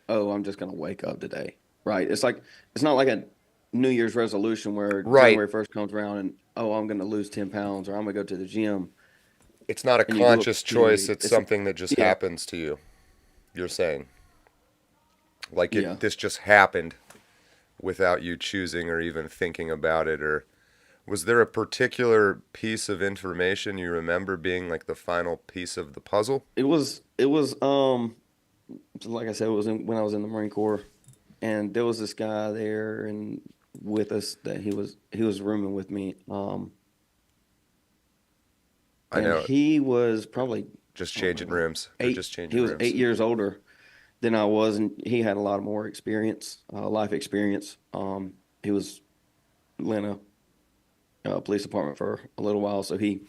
Speaker 3: oh, I'm just gonna wake up today, right? It's not like a New Year's resolution where
Speaker 2: Right.
Speaker 3: January 1st comes around and, oh, I'm gonna lose 10 pounds or I'm gonna go to the gym
Speaker 2: It's not a
Speaker 3: and you do it
Speaker 2: conscious
Speaker 3: for 2
Speaker 2: choice,
Speaker 3: weeks.
Speaker 2: it's something that just
Speaker 3: Yeah,
Speaker 2: happens to you. You're saying. Like
Speaker 3: yeah.
Speaker 2: this just happened without you choosing or even thinking about it, or was there a particular piece of information you remember being like the final piece of the puzzle?
Speaker 3: It was like I said, it was when I was in the Marine Corps, and there was this guy there and with us that he was rooming with me,
Speaker 2: I
Speaker 3: and
Speaker 2: know,
Speaker 3: he was probably,
Speaker 2: just
Speaker 3: I don't know,
Speaker 2: changing
Speaker 3: like
Speaker 2: rooms. They're
Speaker 3: eight.
Speaker 2: just
Speaker 3: He
Speaker 2: changing
Speaker 3: was
Speaker 2: rooms.
Speaker 3: 8 years older than I was, and he had a lot more experience, life experience. He was in a police department for a little while, so he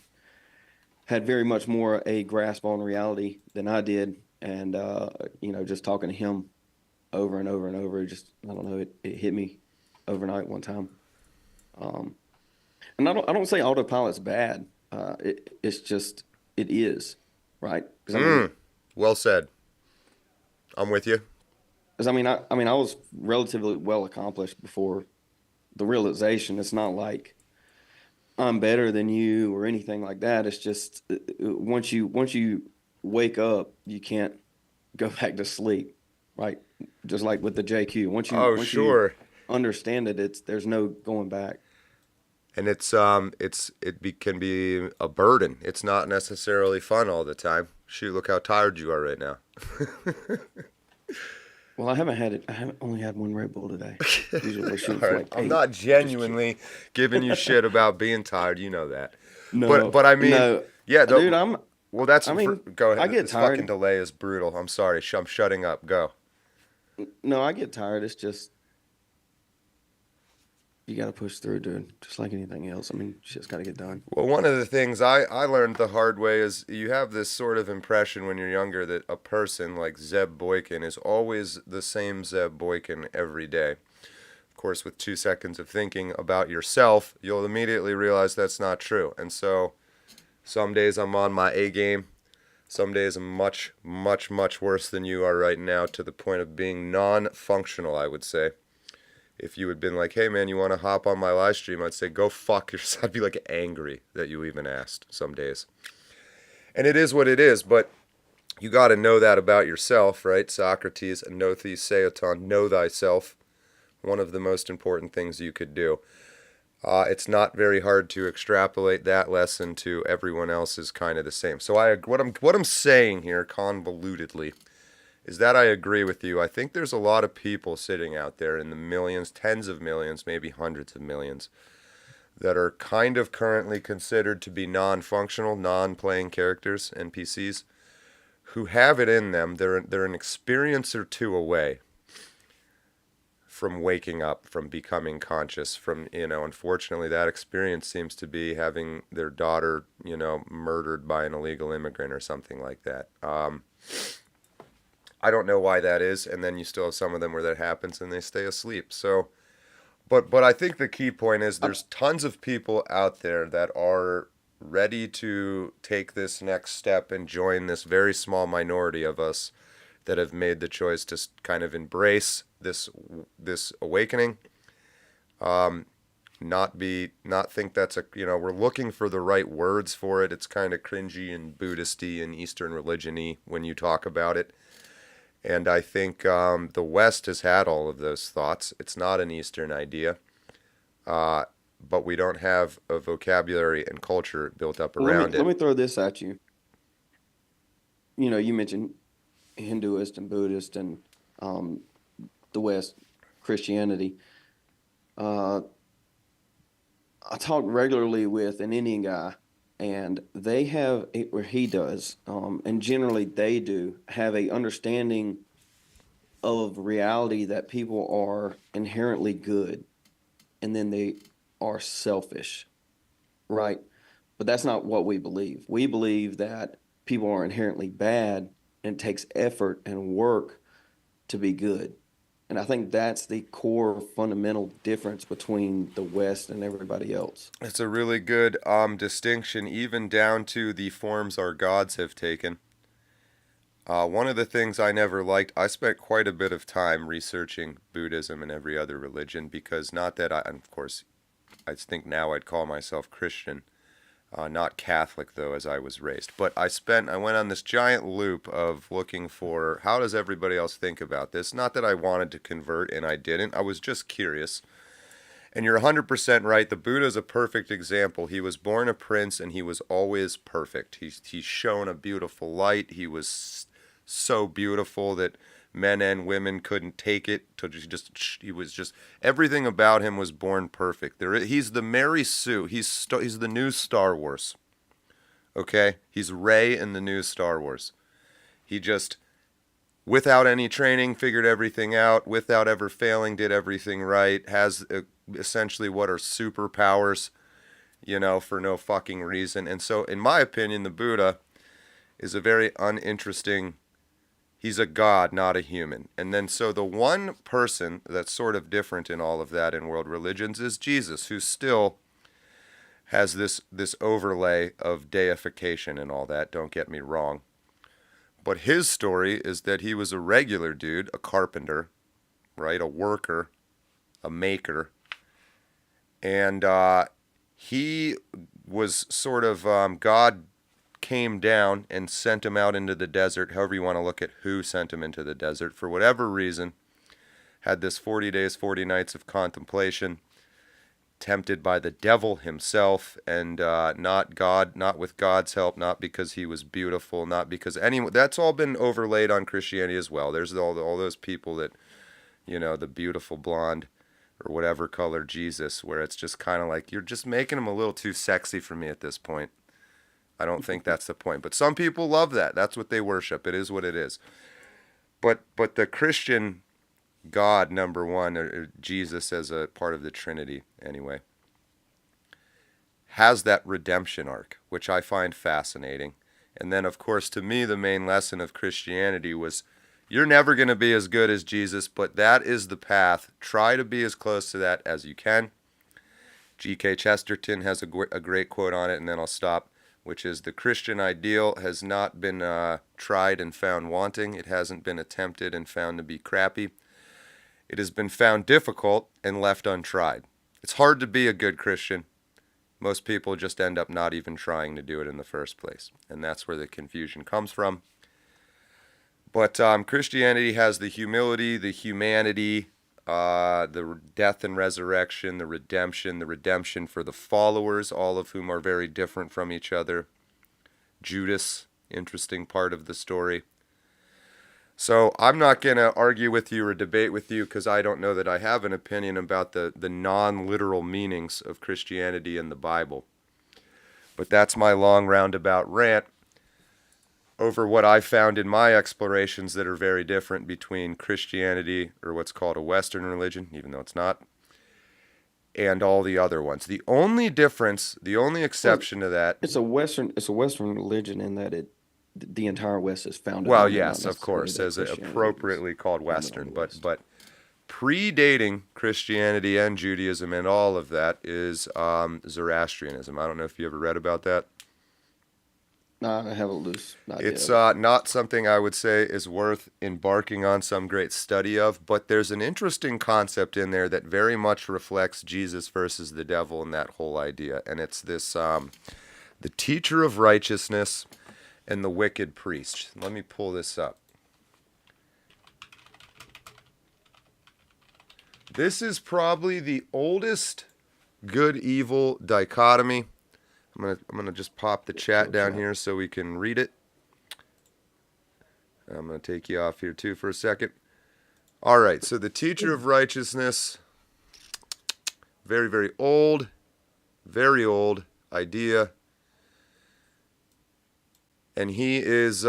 Speaker 3: had very much more a grasp on reality than I did, and just talking to him over and over and over, just I don't know, it hit me overnight one time. Um, and I don't say autopilot's bad. It's just it is, right? Because
Speaker 2: Well said. I'm with you.
Speaker 3: I was relatively well accomplished before the realization. It's not like I'm better than you or anything like that. It's just once you wake up, you can't go back to sleep, right? Just like with the JQ.
Speaker 2: Oh,
Speaker 3: Once you
Speaker 2: sure.
Speaker 3: understand it, there's no going back.
Speaker 2: And can be a burden. It's not necessarily fun all the time. Shoot, look how tired you are right now.
Speaker 3: Well, I haven't had it. I haven't only had one Red Bull today. Usually we're shooting
Speaker 2: All
Speaker 3: for
Speaker 2: right,
Speaker 3: like
Speaker 2: I'm
Speaker 3: eight.
Speaker 2: not
Speaker 3: Just kidding.
Speaker 2: genuinely giving you shit about being tired. You know that. But
Speaker 3: No,
Speaker 2: but I mean,
Speaker 3: no,
Speaker 2: yeah.
Speaker 3: dude.
Speaker 2: Well, that's
Speaker 3: I mean,
Speaker 2: go
Speaker 3: I
Speaker 2: ahead.
Speaker 3: get
Speaker 2: This fucking
Speaker 3: tired.
Speaker 2: delay is brutal. I'm sorry. I'm shutting up. Go.
Speaker 3: No, I get tired. It's just you got to push through, dude. Just like anything else. I mean, shit's got to get done.
Speaker 2: Well, one of the things I learned the hard way is you have this sort of impression when you're younger that a person like Zeb Boykin is always the same Zeb Boykin every day. Of course, with 2 seconds of thinking about yourself, you'll immediately realize that's not true. And so some days I'm on my A game. Some days I'm much, much, much worse than you are right now, to the point of being non-functional, I would say. If you had been like, hey man, you want to hop on my live stream, I'd say, go fuck yourself. I'd be like angry that you even asked some days. And it is what it is, but you got to know that about yourself, right? Socrates, anothes seaton, know thyself. One of the most important things you could do. It's not very hard to extrapolate that lesson to everyone else is kind of the same. So what I'm saying here convolutedly is that I agree with you. I think there's a lot of people sitting out there in the millions, tens of millions, maybe hundreds of millions, that are kind of currently considered to be non-functional, non-playing characters, NPCs, who have it in them. They're an experience or two away from waking up, from becoming conscious, from, unfortunately that experience seems to be having their daughter, murdered by an illegal immigrant or something like that. I don't know why that is, and then you still have some of them where that happens and they stay asleep. So, but I think the key point is there's tons of people out there that are ready to take this next step and join this very small minority of us that have made the choice to kind of embrace this awakening. Not think that's we're looking for the right words for it. It's kind of cringy and Buddhisty and Eastern religion-y when you talk about it. And I think the West has had all of those thoughts. It's not an Eastern idea, but we don't have a vocabulary and culture built up
Speaker 3: Well, let me
Speaker 2: around
Speaker 3: let
Speaker 2: it.
Speaker 3: me throw this at you. You mentioned Hinduist and Buddhist and um, the West, Christianity. Uh, I talk regularly with an Indian guy, and they have, or he does, and generally they do have a understanding of reality that people are inherently good, and then they are selfish, right? But that's not what we believe. We believe that people are inherently bad, and it takes effort and work to be good. And I think that's the core fundamental difference between the West and everybody else.
Speaker 2: It's a really good distinction, even down to the forms our gods have taken. One of the things I never liked, I spent quite a bit of time researching Buddhism and every other religion, because not that of course, I think now I'd call myself Christian, not Catholic though, as I was raised. But I went on this giant loop of looking for, how does everybody else think about this? Not that I wanted to convert, and I didn't. I was just curious. And you're 100% right. The Buddha is a perfect example. He was born a prince, and he was always perfect. He's shown a beautiful light. He was so beautiful that men and women couldn't take it. He was just, everything about him was born perfect. He's the Mary Sue. He's the new Star Wars. Okay? He's Rey in the new Star Wars. He just, without any training, figured everything out. Without ever failing, did everything right. Has essentially what are superpowers, for no fucking reason. And so, in my opinion, the Buddha is a very uninteresting. He's a god, not a human. And then so the one person that's sort of different in all of that in world religions is Jesus, who still has this overlay of deification and all that, don't get me wrong. But his story is that he was a regular dude, a carpenter, right, a worker, a maker. And he was sort of, God came down and sent him out into the desert, however you want to look at who sent him into the desert, for whatever reason, had this 40 days, 40 nights of contemplation, tempted by the devil himself, and not with God's help, not because he was beautiful, not because anyone, that's all been overlaid on Christianity as well. There's all those people that, the beautiful blonde, or whatever color Jesus, where it's just kind of like, you're just making him a little too sexy for me at this point. I don't think that's the point. But some people love that. That's what they worship. It is what it is. But the Christian God, number one, or Jesus as a part of the Trinity anyway, has that redemption arc, which I find fascinating. And then, of course, to me, the main lesson of Christianity was, you're never going to be as good as Jesus, but that is the path. Try to be as close to that as you can. G.K. Chesterton has a great quote on it, and then I'll stop, which is, the Christian ideal has not been tried and found wanting. It hasn't been attempted and found to be crappy. It has been found difficult and left untried. It's hard to be a good Christian. Most people just end up not even trying to do it in the first place. And that's where the confusion comes from. But Christianity has the humility, the humanity, the death and resurrection, the redemption for the followers, all of whom are very different from each other. Judas, interesting part of the story. So I'm not going to argue with you or debate with you, because I don't know that I have an opinion about the non-literal meanings of Christianity in the Bible. But that's my long roundabout rant over what I found in my explorations that are very different between Christianity, or what's called a Western religion, even though it's not, and all the other ones. The only difference, the only exception to that...
Speaker 3: It's a Western religion in that the entire West is founded
Speaker 2: well,
Speaker 3: on it,
Speaker 2: yes,
Speaker 3: not
Speaker 2: of course, as
Speaker 3: necessarily that
Speaker 2: appropriately called Western,
Speaker 3: West.
Speaker 2: but predating Christianity and Judaism and all of that is Zoroastrianism. I don't know if you ever read about that.
Speaker 3: No, I have a loose idea.
Speaker 2: It's not something I would say is worth embarking on some great study of, but there's an interesting concept in there that very much reflects Jesus versus the devil and that whole idea. And it's this, the teacher of righteousness and the wicked priest. Let me pull this up. This is probably the oldest good-evil dichotomy. I'm gonna just pop the chat down here so we can read it. I'm gonna take you off here too for a second. All right, so the teacher of righteousness, very, very old idea, and he is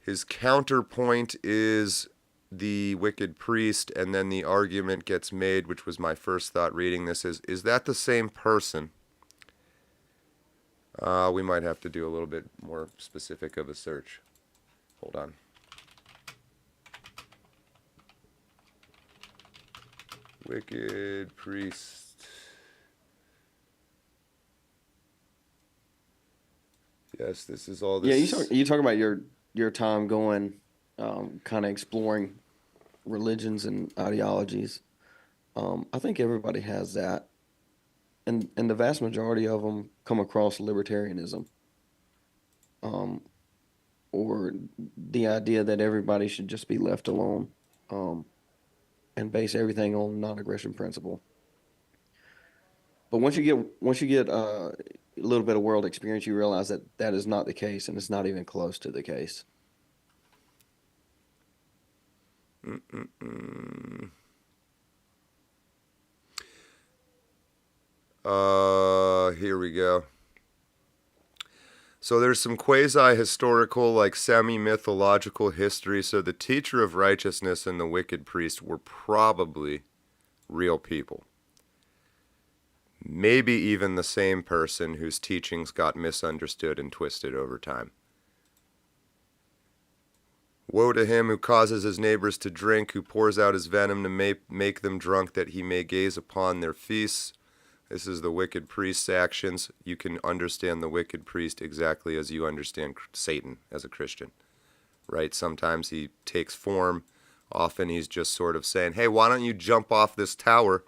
Speaker 2: his counterpoint is the wicked priest, and then the argument gets made, which was my first thought reading this, is that the same person? We might have to do a little bit more specific of a search. Hold on. Wicked priest. Yes, this is all
Speaker 3: Yeah,
Speaker 2: this.
Speaker 3: you talk about your time going, kind of exploring religions and ideologies. I think everybody has that, and the vast majority of them come across libertarianism, um, or the idea that everybody should just be left alone, um, and base everything on non-aggression principle. But once you get a little bit of world experience, you realize that that is not the case, and it's not even close to the case.
Speaker 2: Here we go. So there's some quasi-historical, like semi-mythological history. So the teacher of righteousness and the wicked priest were probably real people. Maybe even the same person whose teachings got misunderstood and twisted over time. Woe to him who causes his neighbors to drink, who pours out his venom to make them drunk, that he may gaze upon their feasts. This is the wicked priest's actions. You can understand the wicked priest exactly as you understand Satan as a Christian, right? Sometimes he takes form. Often he's just sort of saying, hey, why don't you jump off this tower?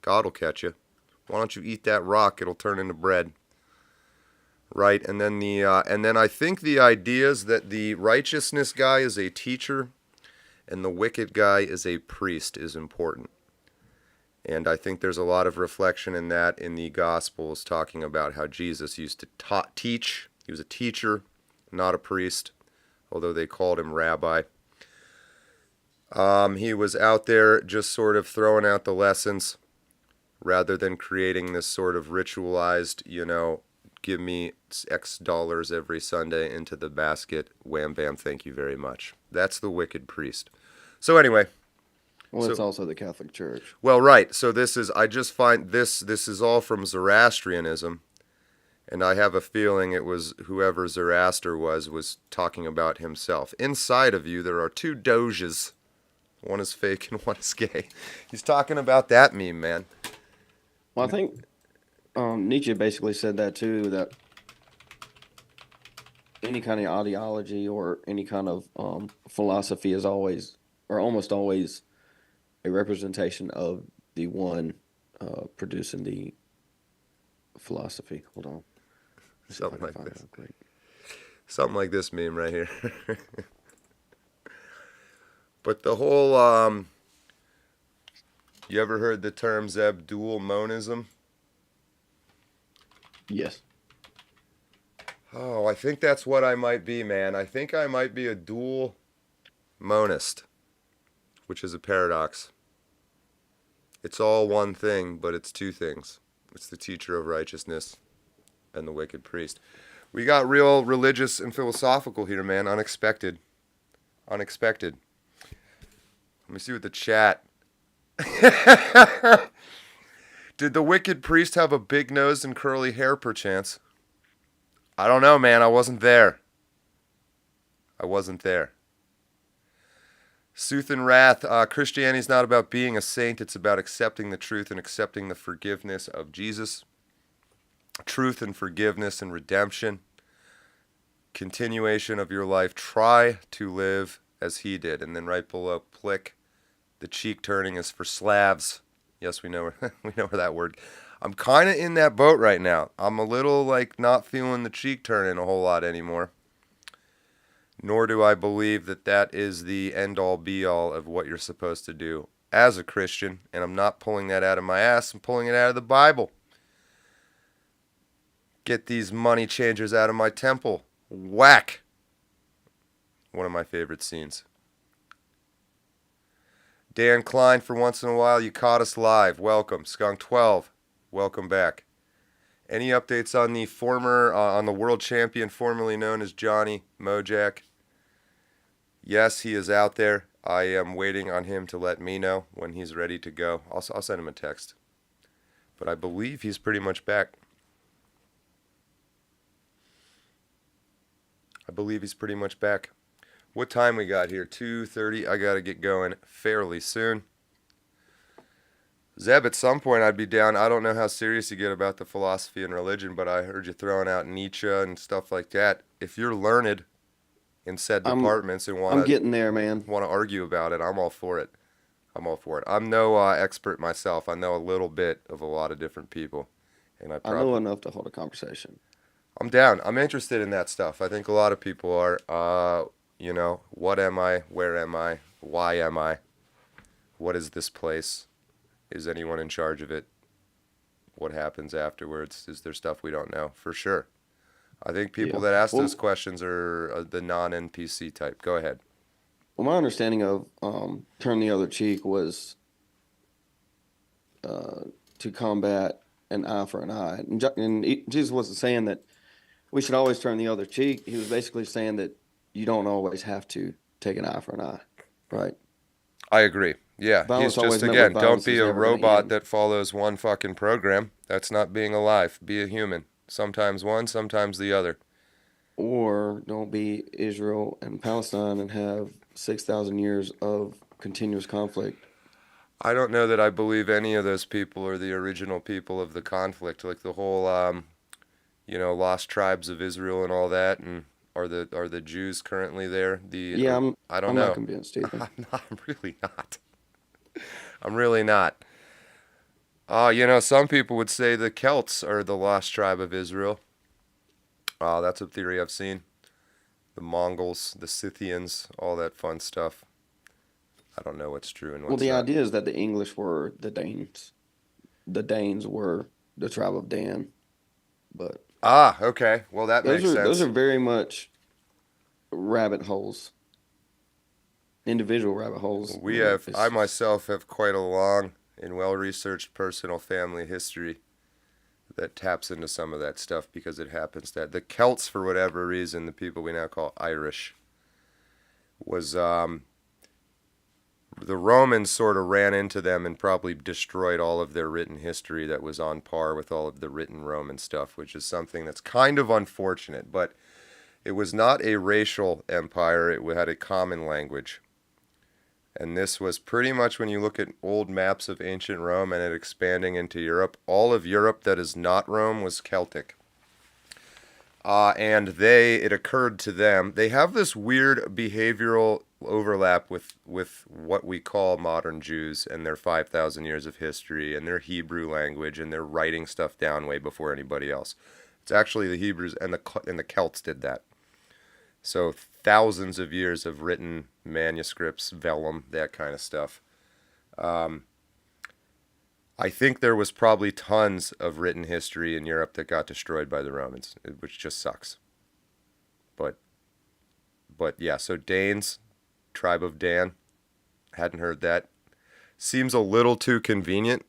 Speaker 2: God will catch you. Why don't you eat that rock? It'll turn into bread. Right? And then I think the idea is that the righteousness guy is a teacher and the wicked guy is a priest is important. And I think there's a lot of reflection in that in the Gospels, talking about how Jesus used to teach. He was a teacher, not a priest, although they called him rabbi. He was out there just sort of throwing out the lessons rather than creating this sort of ritualized, give me X dollars every Sunday into the basket, wham bam, thank you very much. That's the wicked priest. So anyway.
Speaker 3: Well, it's also the Catholic Church.
Speaker 2: Well, right. So I just find this is all from Zoroastrianism, and I have a feeling it was whoever Zoroaster was talking about himself. Inside of you, there are two doges. One is fake and one is gay. He's talking about that meme, man.
Speaker 3: Well, I think Nietzsche basically said that too, that any kind of ideology or any kind of philosophy is always, or almost always, a representation of the one producing the philosophy. Hold on.
Speaker 2: Something like this. Something like this meme right here. But the whole, you ever heard the term Abdul monism?
Speaker 3: Yes.
Speaker 2: Oh, I think that's what I might be, man. I think I might be a dual monist, which is a paradox. It's all one thing, but it's two things. It's the teacher of righteousness and the wicked priest. We got real religious and philosophical here, man. Unexpected. Unexpected. Let me see what the chat. Did the wicked priest have a big nose and curly hair, perchance? I don't know, man. I wasn't there. I wasn't there. Sooth and Wrath, Christianity is not about being a saint. It's about accepting the truth and accepting the forgiveness of Jesus. Truth and forgiveness and redemption. Continuation of your life. Try to live as he did. And then right below, plick. The cheek turning is for Slavs. Yes, we know where that word. I'm kind of in that boat right now. I'm a little not feeling the cheek turning a whole lot anymore. Nor do I believe that that is the end-all, be-all of what you're supposed to do as a Christian. And I'm not pulling that out of my ass. I'm pulling it out of the Bible. Get these money changers out of my temple. Whack. One of my favorite scenes. Dan Klein, for once in a while, you caught us live. Welcome. Skunk 12, welcome back. Any updates on the on the world champion formerly known as Johnny Mojack? Yes, he is out there. I am waiting on him to let me know when he's ready to go. I'll send him a text. But I believe he's pretty much back. What time we got here? 2:30. I got to get going fairly soon. Zeb, at some point I'd be down. I don't know how serious you get about the philosophy and religion, but I heard you throwing out Nietzsche and stuff like that. If you're learned in said
Speaker 3: I'm
Speaker 2: departments and
Speaker 3: I'm getting there, man.
Speaker 2: want to argue about it, I'm all for it. I'm all for it. I'm no expert myself. I know a little bit of a lot of different people, and
Speaker 3: I know enough to hold a conversation.
Speaker 2: I'm down. I'm interested in that stuff. I think a lot of people are. What am I? Where am I? Why am I? What is this place? Is anyone in charge of it? What happens afterwards? Is there stuff we don't know? For sure. I think people
Speaker 3: Yeah.
Speaker 2: that ask those
Speaker 3: Well,
Speaker 2: questions are the non-NPC type. Go ahead.
Speaker 3: well, my understanding of turn the other cheek was to combat an eye for an eye, and Jesus wasn't saying that we should always turn the other cheek. He was basically saying that you don't always have to take an eye for an eye, right?
Speaker 2: I agree. Yeah, he's
Speaker 3: Violence
Speaker 2: just,
Speaker 3: always met with
Speaker 2: again, don't
Speaker 3: violence
Speaker 2: be
Speaker 3: is
Speaker 2: a
Speaker 3: never going to
Speaker 2: robot
Speaker 3: end.
Speaker 2: that follows one fucking program. That's not being alive. Be a human. Sometimes one, sometimes the other.
Speaker 3: Or don't be Israel and Palestine and have 6,000 years of continuous conflict.
Speaker 2: I don't know that I believe any of those people are the original people of the conflict. Like the whole, lost tribes of Israel and all that, and are the Jews currently there?
Speaker 3: Yeah,
Speaker 2: I don't
Speaker 3: I'm not
Speaker 2: know.
Speaker 3: convinced, Stephen.
Speaker 2: I'm really not. I'm really not. Some people would say the Celts are the lost tribe of Israel. That's a theory I've seen. The Mongols, the Scythians, all that fun stuff. I don't know what's true and
Speaker 3: Well,
Speaker 2: what's
Speaker 3: the
Speaker 2: not.
Speaker 3: idea is that the English were the Danes. The Danes were the tribe of Dan, but
Speaker 2: Ah, okay. Well, that makes
Speaker 3: those are
Speaker 2: sense.
Speaker 3: very much rabbit holes, individual rabbit holes.
Speaker 2: I
Speaker 3: It's
Speaker 2: myself have quite a long and well-researched personal family history that taps into some of that stuff because it happens that the Celts, for whatever reason, the people we now call Irish, was the Romans sort of ran into them and probably destroyed all of their written history that was on par with all of the written Roman stuff, which is something that's kind of unfortunate. But it was not a racial empire, it had a common language. And this was pretty much when you look at old maps of ancient Rome and it expanding into Europe, all of Europe that is not Rome was Celtic. And it occurred to them, they have this weird behavioral overlap with what we call modern Jews and their 5,000 years of history and their Hebrew language and their writing stuff down way before anybody else. It's actually the Hebrews and the Celts did that. So thousands of years of written manuscripts, vellum, that kind of stuff. I think there was probably tons of written history in Europe that got destroyed by the Romans, which just sucks. But yeah, so Danes, tribe of Dan, hadn't heard that. Seems a little too convenient.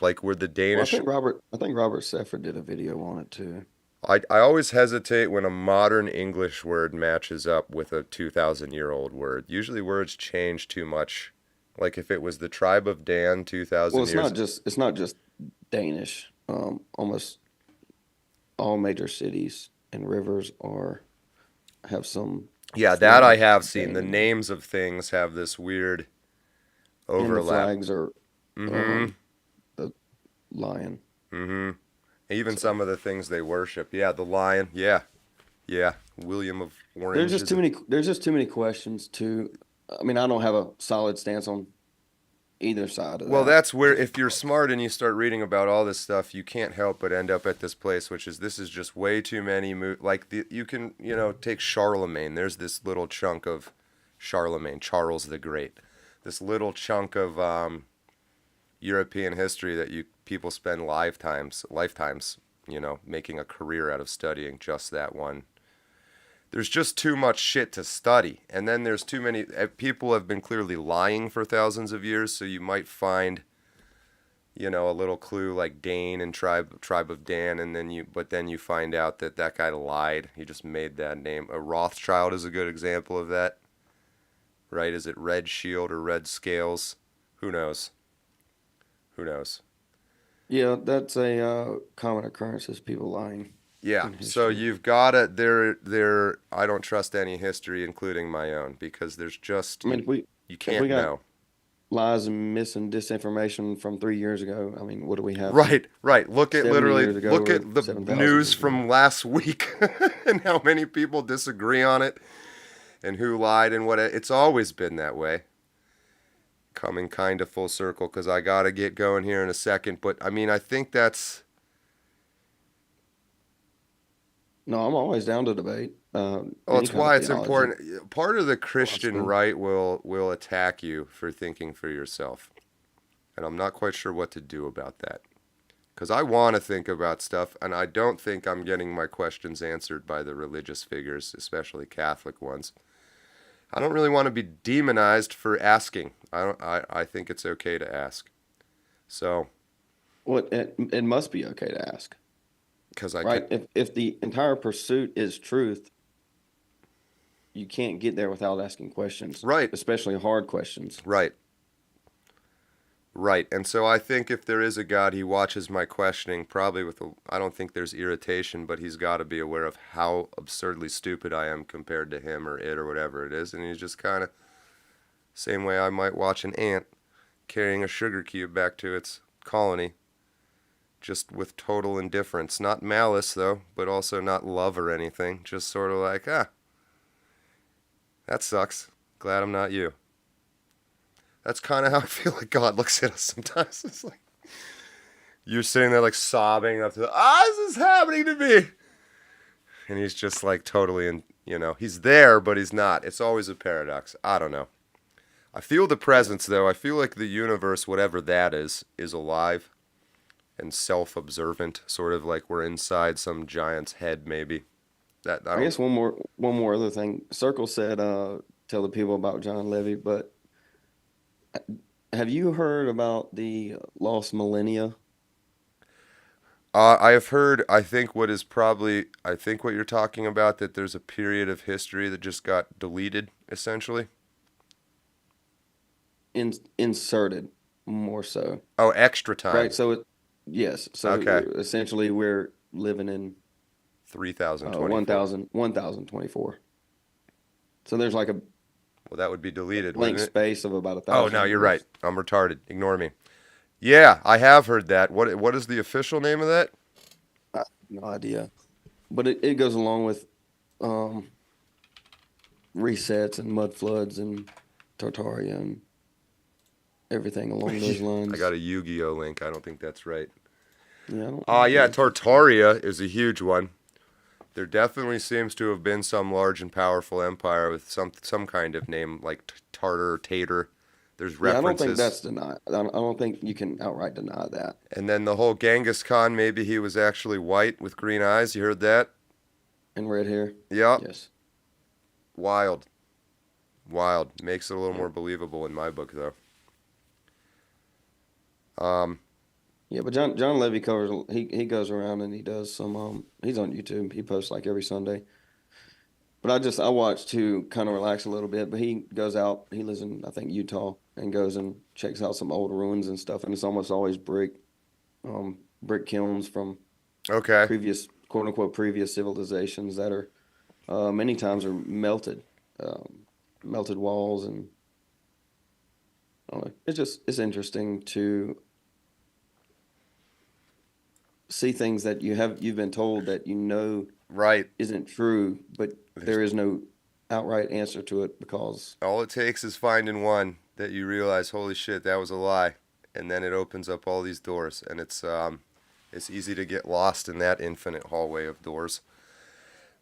Speaker 2: Like we're the
Speaker 3: well,
Speaker 2: Danish.
Speaker 3: I think Robert Seffer did a video on it too.
Speaker 2: I always hesitate when a modern English word matches up with a 2,000-year-old word. Usually words change too much. Like if it was the tribe of Dan
Speaker 3: Well,
Speaker 2: 2,000 years.
Speaker 3: it's not just Danish. Almost all major cities and rivers are have some
Speaker 2: Yeah, that
Speaker 3: form
Speaker 2: I
Speaker 3: of
Speaker 2: have seen.
Speaker 3: Dane
Speaker 2: The
Speaker 3: in them,
Speaker 2: names of things have this weird
Speaker 3: and the
Speaker 2: overlap.
Speaker 3: flags are
Speaker 2: Mm-hmm.
Speaker 3: um, the lion.
Speaker 2: Mm-hmm. Even
Speaker 3: So
Speaker 2: some of the things they worship. Yeah, the lion. Yeah. Yeah. William of Orange is a
Speaker 3: there's just too many questions to. I mean, I don't have a solid stance on either side of
Speaker 2: Well,
Speaker 3: that.
Speaker 2: that's where
Speaker 3: Just
Speaker 2: if you're smart and you start reading about all this stuff, you can't help but end up at this place, which is this is just way too many. You can take Charlemagne. There's this little chunk of Charlemagne, Charles the Great. This little chunk of European history that you people spend lifetimes, making a career out of studying just that one. There's just too much shit to study, and then there's too many people have been clearly lying for thousands of years. So you might find, a little clue like Dane and tribe of Dan, and then you find out that guy lied. He just made that name. A Rothschild is a good example of that, right? Is it Red Shield or Red Scales? Who knows? Who knows?
Speaker 3: yeah, that's a common occurrence is people lying
Speaker 2: Yeah,
Speaker 3: in
Speaker 2: so
Speaker 3: history.
Speaker 2: you've got it. There. I don't trust any history, including my own, because there's just
Speaker 3: I mean,
Speaker 2: you
Speaker 3: if we
Speaker 2: can't
Speaker 3: got
Speaker 2: know.
Speaker 3: lies and disinformation from 3 years ago. I mean, what do we have?
Speaker 2: Right. Look at
Speaker 3: 70 years ago
Speaker 2: look
Speaker 3: or
Speaker 2: at the
Speaker 3: 7,000
Speaker 2: news
Speaker 3: years ago?
Speaker 2: from last week and how many people disagree on it and who lied and what. It's always been that way. Coming kind of full circle because I got to get going here in a second. But, I mean, I think that's...
Speaker 3: No, I'm always down to debate.
Speaker 2: Well,
Speaker 3: Any
Speaker 2: it's
Speaker 3: kind of
Speaker 2: why it's
Speaker 3: theology,
Speaker 2: important. Part of the Christian
Speaker 3: philosophy.
Speaker 2: right will attack you for thinking for yourself. And I'm not quite sure what to do about that. Because I want to think about stuff, and I don't think I'm getting my questions answered by the religious figures, especially Catholic ones. I don't really want to be demonized for asking. I think it's okay to ask. So,
Speaker 3: Well, it must be okay to ask,
Speaker 2: because I
Speaker 3: right?
Speaker 2: can...
Speaker 3: If the entire pursuit is truth, you can't get there without asking questions,
Speaker 2: Right,
Speaker 3: especially hard questions.
Speaker 2: right. Right, and so I think if there is a God, he watches my questioning, probably I don't think there's irritation, but he's got to be aware of how absurdly stupid I am compared to him or it or whatever it is, and he's just kind of, same way I might watch an ant carrying a sugar cube back to its colony, just with total indifference. Not malice, though, but also not love or anything, just sort of like, that sucks, glad I'm not you. That's kind of how I feel like God looks at us sometimes. It's like you're sitting there like sobbing up to this is happening to me. And he's just like totally he's there, but he's not. It's always a paradox. I don't know. I feel the presence, though. I feel like the universe, whatever that is alive and self-observant, sort of like we're inside some giant's head, maybe.
Speaker 3: I guess one more other thing. Circle said, tell the people about John Levy, but have you heard about the lost millennia?
Speaker 2: I have heard, I think what you're talking about, that there's a period of history that just got deleted, essentially.
Speaker 3: Inserted, more so.
Speaker 2: Oh, extra time.
Speaker 3: Right. So yes. So
Speaker 2: Okay.
Speaker 3: essentially, we're living in
Speaker 2: 3024.
Speaker 3: 1024. So there's like a
Speaker 2: Well, that would be deleted,
Speaker 3: blank
Speaker 2: wouldn't it?
Speaker 3: space of about 1,000
Speaker 2: Oh, no, you're
Speaker 3: years.
Speaker 2: right. I'm retarded. Ignore me. Yeah, I have heard that. What is the official name of that?
Speaker 3: I have no idea, but it goes along with resets and mud floods and Tartaria and everything along those lines.
Speaker 2: I got a Yu-Gi-Oh link. I don't think that's right.
Speaker 3: Yeah.
Speaker 2: Yeah, Tartaria is a huge one. There definitely seems to have been some large and powerful empire with some kind of name like Tartar or Tater. There's references.
Speaker 3: Yeah, I don't think that's denied. I don't think you can outright deny that.
Speaker 2: And then the whole Genghis Khan, maybe he was actually white with green eyes. You heard that?
Speaker 3: And red hair.
Speaker 2: Yep.
Speaker 3: Yes.
Speaker 2: Wild. Makes it a little more believable in my book, though.
Speaker 3: Yeah, but John Levy covers. He goes around and he does some. He's on YouTube. He posts like every Sunday. But I watch to kind of relax a little bit. But he goes out. He lives in, I think, Utah, and goes and checks out some old ruins and stuff. And it's almost always brick kilns from
Speaker 2: Okay.
Speaker 3: previous, quote unquote, previous civilizations that are many times are melted walls, and I don't know. It's interesting to see things that you've been told that
Speaker 2: Right.
Speaker 3: isn't true, but there is no outright answer to it because
Speaker 2: All it takes is finding one that you realize, holy shit, that was a lie, and then it opens up all these doors, and it's easy to get lost in that infinite hallway of doors.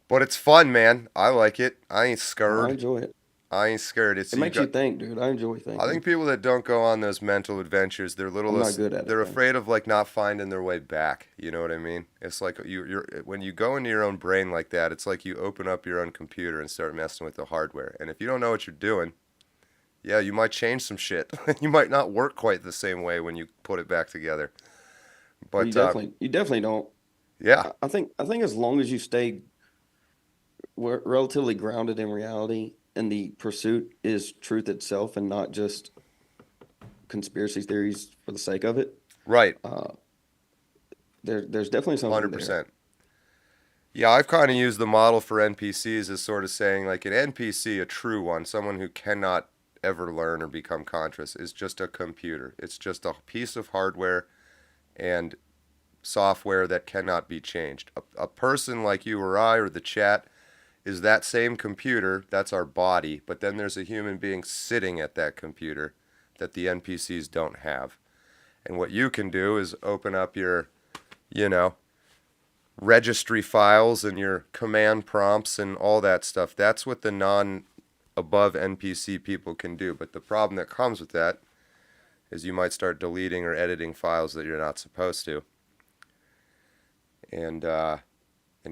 Speaker 2: But it's fun, man. I like it. I ain't scared.
Speaker 3: I enjoy it.
Speaker 2: I ain't scared.
Speaker 3: It makes you think, dude. I enjoy thinking.
Speaker 2: I think people that don't go on those mental adventures, they're
Speaker 3: I'm not good at it,
Speaker 2: they're
Speaker 3: though.
Speaker 2: afraid of like not finding their way back. You know what I mean? It's like you're when you go into your own brain like that, it's like you open up your own computer and start messing with the hardware. And if you don't know what you're doing, yeah, you might change some shit. You might not work quite the same way when you put it back together. But
Speaker 3: you definitely don't.
Speaker 2: yeah,
Speaker 3: I think as long as you stay relatively grounded in reality, and the pursuit is truth itself, and not just conspiracy theories for the sake of it.
Speaker 2: right.
Speaker 3: There's definitely something
Speaker 2: 100%.
Speaker 3: there.
Speaker 2: Yeah, I've kind of used the model for NPCs as sort of saying like an NPC, a true one, someone who cannot ever learn or become conscious is just a computer. It's just a piece of hardware and software that cannot be changed. A person like you or I or the chat is that same computer. That's our body. But then there's a human being sitting at that computer that the NPCs don't have. And what you can do is open up your, registry files and your command prompts and all that stuff. That's what the non-above NPC people can do. But the problem that comes with that is you might start deleting or editing files that you're not supposed to. And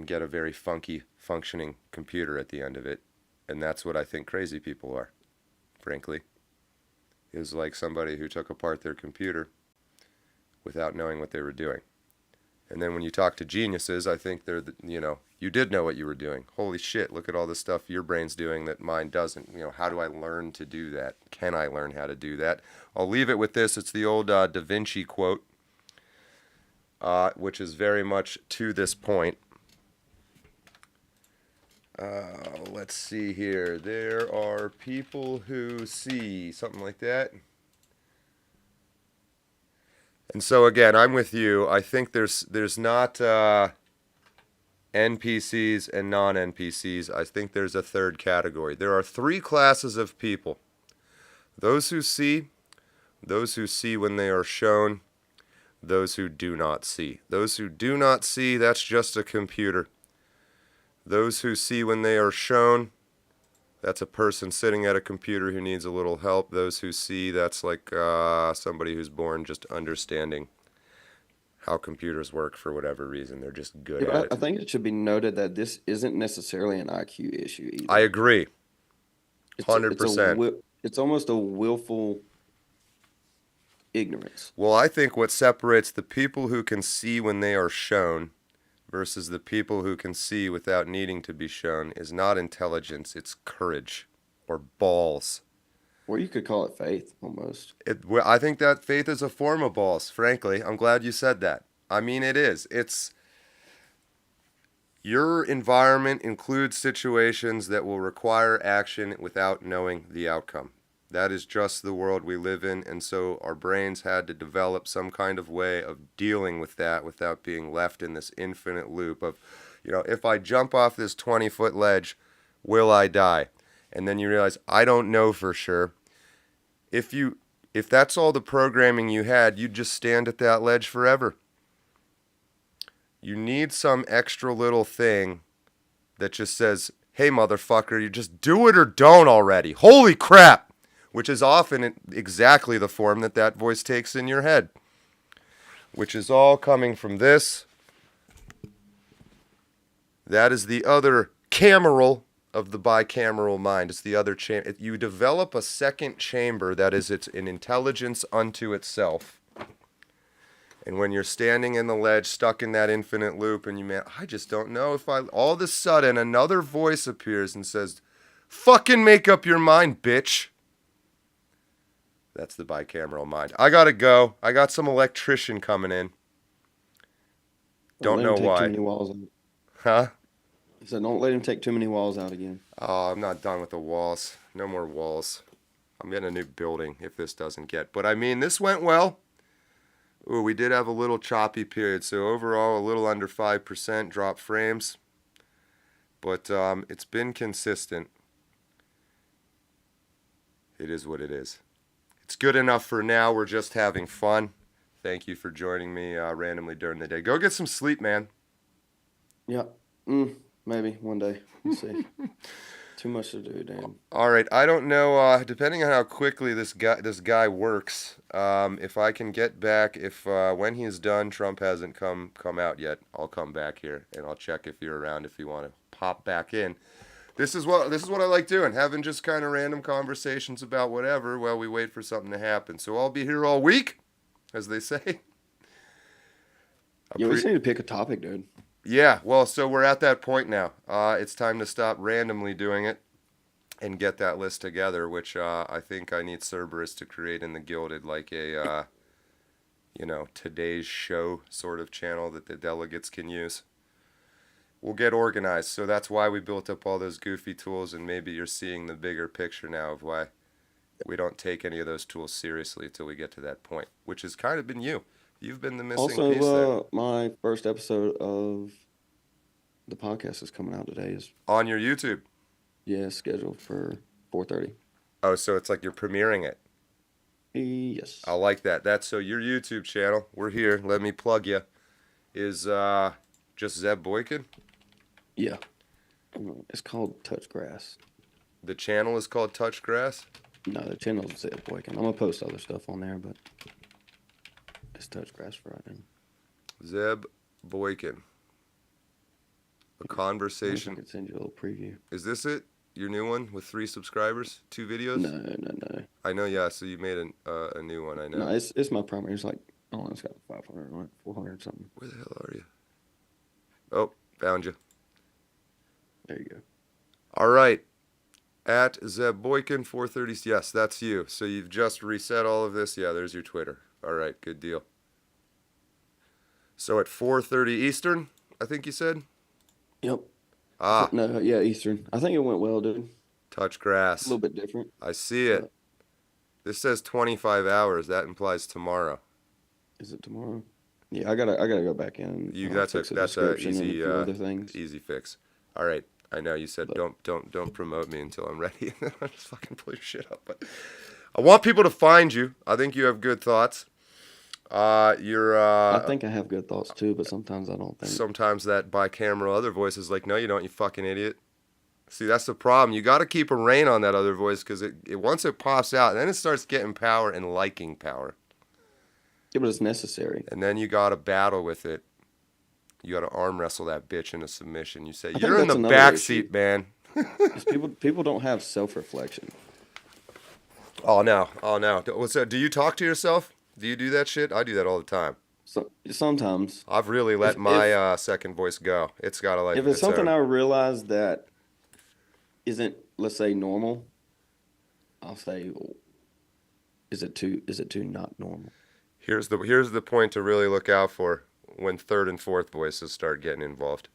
Speaker 2: get a very funky functioning computer at the end of it. And that's what I think crazy people are, frankly. Is like somebody who took apart their computer without knowing what they were doing. And then when you talk to geniuses, I think they're, you did know what you were doing. Holy shit, look at all the stuff your brain's doing that mine doesn't. How do I learn to do that? Can I learn how to do that? I'll leave it with this. It's the old Da Vinci quote, which is very much to this point. Let's see here. There are people who see something like that. And so again, I'm with you. I think there's not NPCs and non-NPCs. I think there's a third category. There are three classes of people. Those who see when they are shown, those who do not see. Those who do not see, that's just a computer. Those who see when they are shown, that's a person sitting at a computer who needs a little help. Those who see, that's like somebody who's born just understanding how computers work for whatever reason. They're just good at it.
Speaker 3: I think it should be noted that this isn't necessarily an IQ issue either.
Speaker 2: I agree. 100%.
Speaker 3: It's almost a willful ignorance.
Speaker 2: Well, I think what separates the people who can see when they are shown versus the people who can see without needing to be shown is not intelligence, it's courage or balls.
Speaker 3: Or you could call it faith, almost.
Speaker 2: I think that faith is a form of balls, frankly. I'm glad you said that. I mean, it is. It's your environment includes situations that will require action without knowing the outcome. That is just the world we live in, and so our brains had to develop some kind of way of dealing with that without being left in this infinite loop of, if I jump off this 20-foot ledge, will I die? And then you realize, I don't know for sure. If that's all the programming you had, you'd just stand at that ledge forever. You need some extra little thing that just says, hey, motherfucker, you just do it or don't already. Holy crap! Which is often exactly the form that voice takes in your head. Which is all coming from this. That is the other cameral of the bicameral mind. It's the other chamber. You develop a second chamber that is an intelligence unto itself. And when you're standing in the ledge, stuck in that infinite loop, and I just don't know if all of a sudden another voice appears and says, fucking make up your mind, bitch. That's the bicameral mind. I gotta go. I got some electrician coming in. Don't know why.
Speaker 3: Too many walls out.
Speaker 2: Huh?
Speaker 3: I said, don't let him take too many walls out again.
Speaker 2: Oh, I'm not done with the walls. No more walls. I'm getting a new building if this doesn't get. But I mean, this went well. Ooh, we did have a little choppy period. So overall, a little under 5% drop frames. But it's been consistent. It is what it is. It's good enough for now. We're just having fun. Thank you for joining me randomly during the day. Go get some sleep, man.
Speaker 3: Yeah. Maybe one day. We'll see. Too much to do, Dan.
Speaker 2: All right. I don't know. Depending on how quickly this guy works, if I can get back, when he's done, Trump hasn't come out yet, I'll come back here and I'll check if you're around if you want to pop back in. This is what I like doing, having just kind of random conversations about whatever while we wait for something to happen. So I'll be here all week, as they say.
Speaker 3: Yeah, we just need to pick a topic, dude.
Speaker 2: Yeah, well, so we're at that point now. It's time to stop randomly doing it and get that list together, which I think I need Cerberus to create in the Gilded, like a, today's show sort of channel that the delegates can use. We'll get organized. So that's why we built up all those goofy tools, and maybe you're seeing the bigger picture now of why We don't take any of those tools seriously until we get to that point, which has kind of been you. You've been the missing piece there.
Speaker 3: Also, my first episode of the podcast is coming out today. Is
Speaker 2: On your YouTube.
Speaker 3: scheduled for 4:30.
Speaker 2: Oh, so it's like you're premiering it.
Speaker 3: Yes.
Speaker 2: I like that. That's so your YouTube channel. We're here. Let me plug you. Is just Zeb Boykin.
Speaker 3: Yeah. It's called Touch Grass.
Speaker 2: The channel is called Touch Grass.
Speaker 3: No, the channel's Zeb Boykin. I'm gonna post other stuff on there, but it's Touch Grass for right now.
Speaker 2: Zeb Boykin. A conversation.
Speaker 3: I can send you a little preview.
Speaker 2: Is this it? Your new one with 3 subscribers, 2 videos?
Speaker 3: No.
Speaker 2: I know, yeah. So you made a new one. I know.
Speaker 3: No, it's my primary. It's like, oh, it's got 500 on it, 400 something.
Speaker 2: Where the hell are you? Oh, found you.
Speaker 3: There you go.
Speaker 2: All right. At Zeb Boykin 430. Yes, that's you. So you've just reset all of this. Yeah, there's your Twitter. All right, good deal. So at 4:30 Eastern, I think you said.
Speaker 3: Yep.
Speaker 2: Ah,
Speaker 3: No, yeah, Eastern. I think it went well, dude.
Speaker 2: Touch
Speaker 3: A
Speaker 2: Grass.
Speaker 3: little bit different.
Speaker 2: I see it. This says 25 hours. That implies tomorrow.
Speaker 3: Is it tomorrow? Yeah, I gotta go back in.
Speaker 2: That's
Speaker 3: fix the
Speaker 2: a
Speaker 3: description and a
Speaker 2: easy
Speaker 3: few other things.
Speaker 2: easy fix. All right. I know you said
Speaker 3: But-
Speaker 2: don't promote me until I'm ready. I just fucking pull your shit up. But I want people to find you. I think you have good thoughts.
Speaker 3: I think I have good thoughts too, but sometimes I don't think.
Speaker 2: Sometimes that bi-cameral other voice is like, no, you don't, you fucking idiot. See, that's the problem. You got to keep a rein on that other voice because it once it pops out, then it starts getting power and liking power.
Speaker 3: Yeah, but it's necessary.
Speaker 2: And then you got to battle with it. You got to arm wrestle that bitch into submission. You say,
Speaker 3: think
Speaker 2: you're in the
Speaker 3: that's another
Speaker 2: back
Speaker 3: issue.
Speaker 2: seat, man.
Speaker 3: Because people don't have self-reflection.
Speaker 2: Oh, no. What's that? Do you talk to yourself? Do you do that shit? I do that all the time.
Speaker 3: So sometimes,
Speaker 2: I've really let my second voice go. It's got to like.
Speaker 3: if it's something
Speaker 2: own.
Speaker 3: I realize that isn't, let's say, normal, I'll say, well, is it too not normal?
Speaker 2: Here's the point to really look out for when third and fourth voices start getting involved.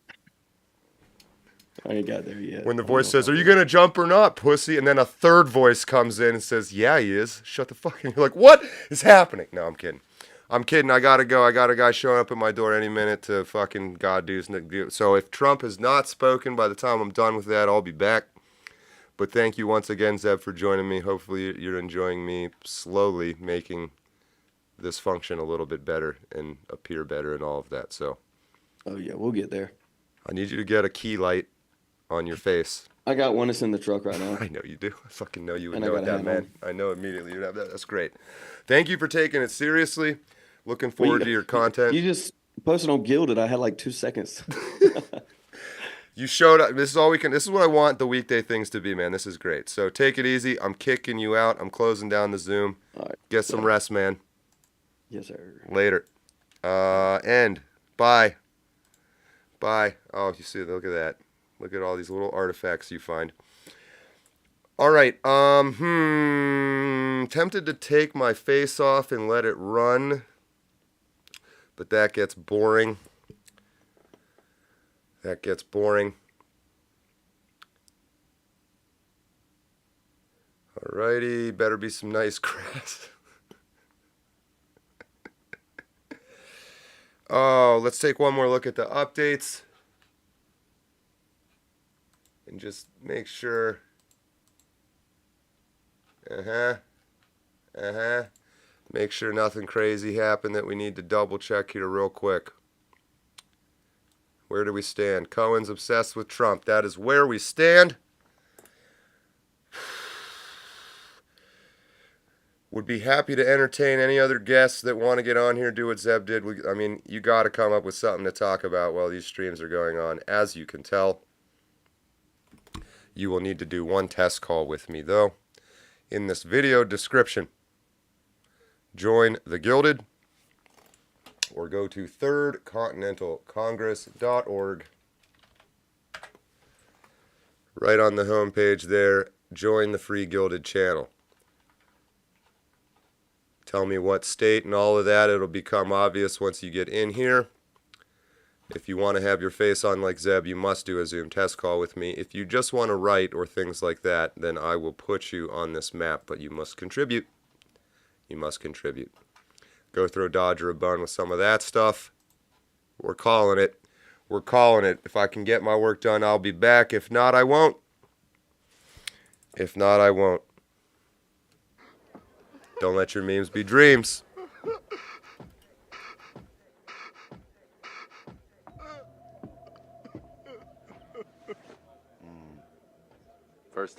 Speaker 3: I ain't got there yet.
Speaker 2: When the voice says, "Are you gonna jump or not, pussy?" and then a third voice comes in and says, "Yeah, he is." Shut the fuck. And you're like, "What is happening?" No, I'm kidding. I gotta go. I got a guy showing up at my door any minute to fucking God do. So if Trump has not spoken by the time I'm done with that, I'll be back. But thank you once again, Zeb, for joining me. Hopefully you're enjoying me slowly making this function a little bit better and appear better and all of that. So
Speaker 3: Oh yeah, we'll get there.
Speaker 2: I need you to get a key light on your face.
Speaker 3: I got one that's in the truck right now.
Speaker 2: I know you do. I fucking know you would
Speaker 3: And I
Speaker 2: know
Speaker 3: got a
Speaker 2: that,
Speaker 3: hat
Speaker 2: man.
Speaker 3: on.
Speaker 2: I know immediately you'd have that. That's great. Thank you for taking it seriously. Looking forward to your content.
Speaker 3: You just posted on Gilded. I had like 2 seconds.
Speaker 2: You showed up. This is all we can. This is what I want the weekday things to be, man. This is great. So take it easy. I'm kicking you out. I'm closing down the Zoom.
Speaker 3: All right.
Speaker 2: Get some rest, man.
Speaker 3: Yes, sir.
Speaker 2: Later. End. Bye. Bye. Oh, you see, look at that. Look at all these little artifacts you find. All right. Tempted to take my face off and let it run, but that gets boring. Alrighty, better be some nice grass. Oh, let's take one more look at the updates. And just make sure. Make sure nothing crazy happened that we need to double check here real quick. Where do we stand? Cohen's obsessed with Trump. That is where we stand. Would be happy to entertain any other guests that want to get on here, do what Zeb did. You got to come up with something to talk about while these streams are going on. As you can tell, you will need to do one test call with me, though. In this video description, join the Gilded or go to thirdcontinentalcongress.org. Right on the homepage there, join the free Gilded channel. Tell me what state and all of that. It'll become obvious once you get in here. If you want to have your face on like Zeb, you must do a Zoom test call with me. If you just want to write or things like that, then I will put you on this map, but you must contribute. You must contribute. Go throw Dodger a bun with some of that stuff. We're calling it. We're calling it. If I can get my work done, I'll be back. If not, I won't. If not, I won't. Don't let your memes be dreams.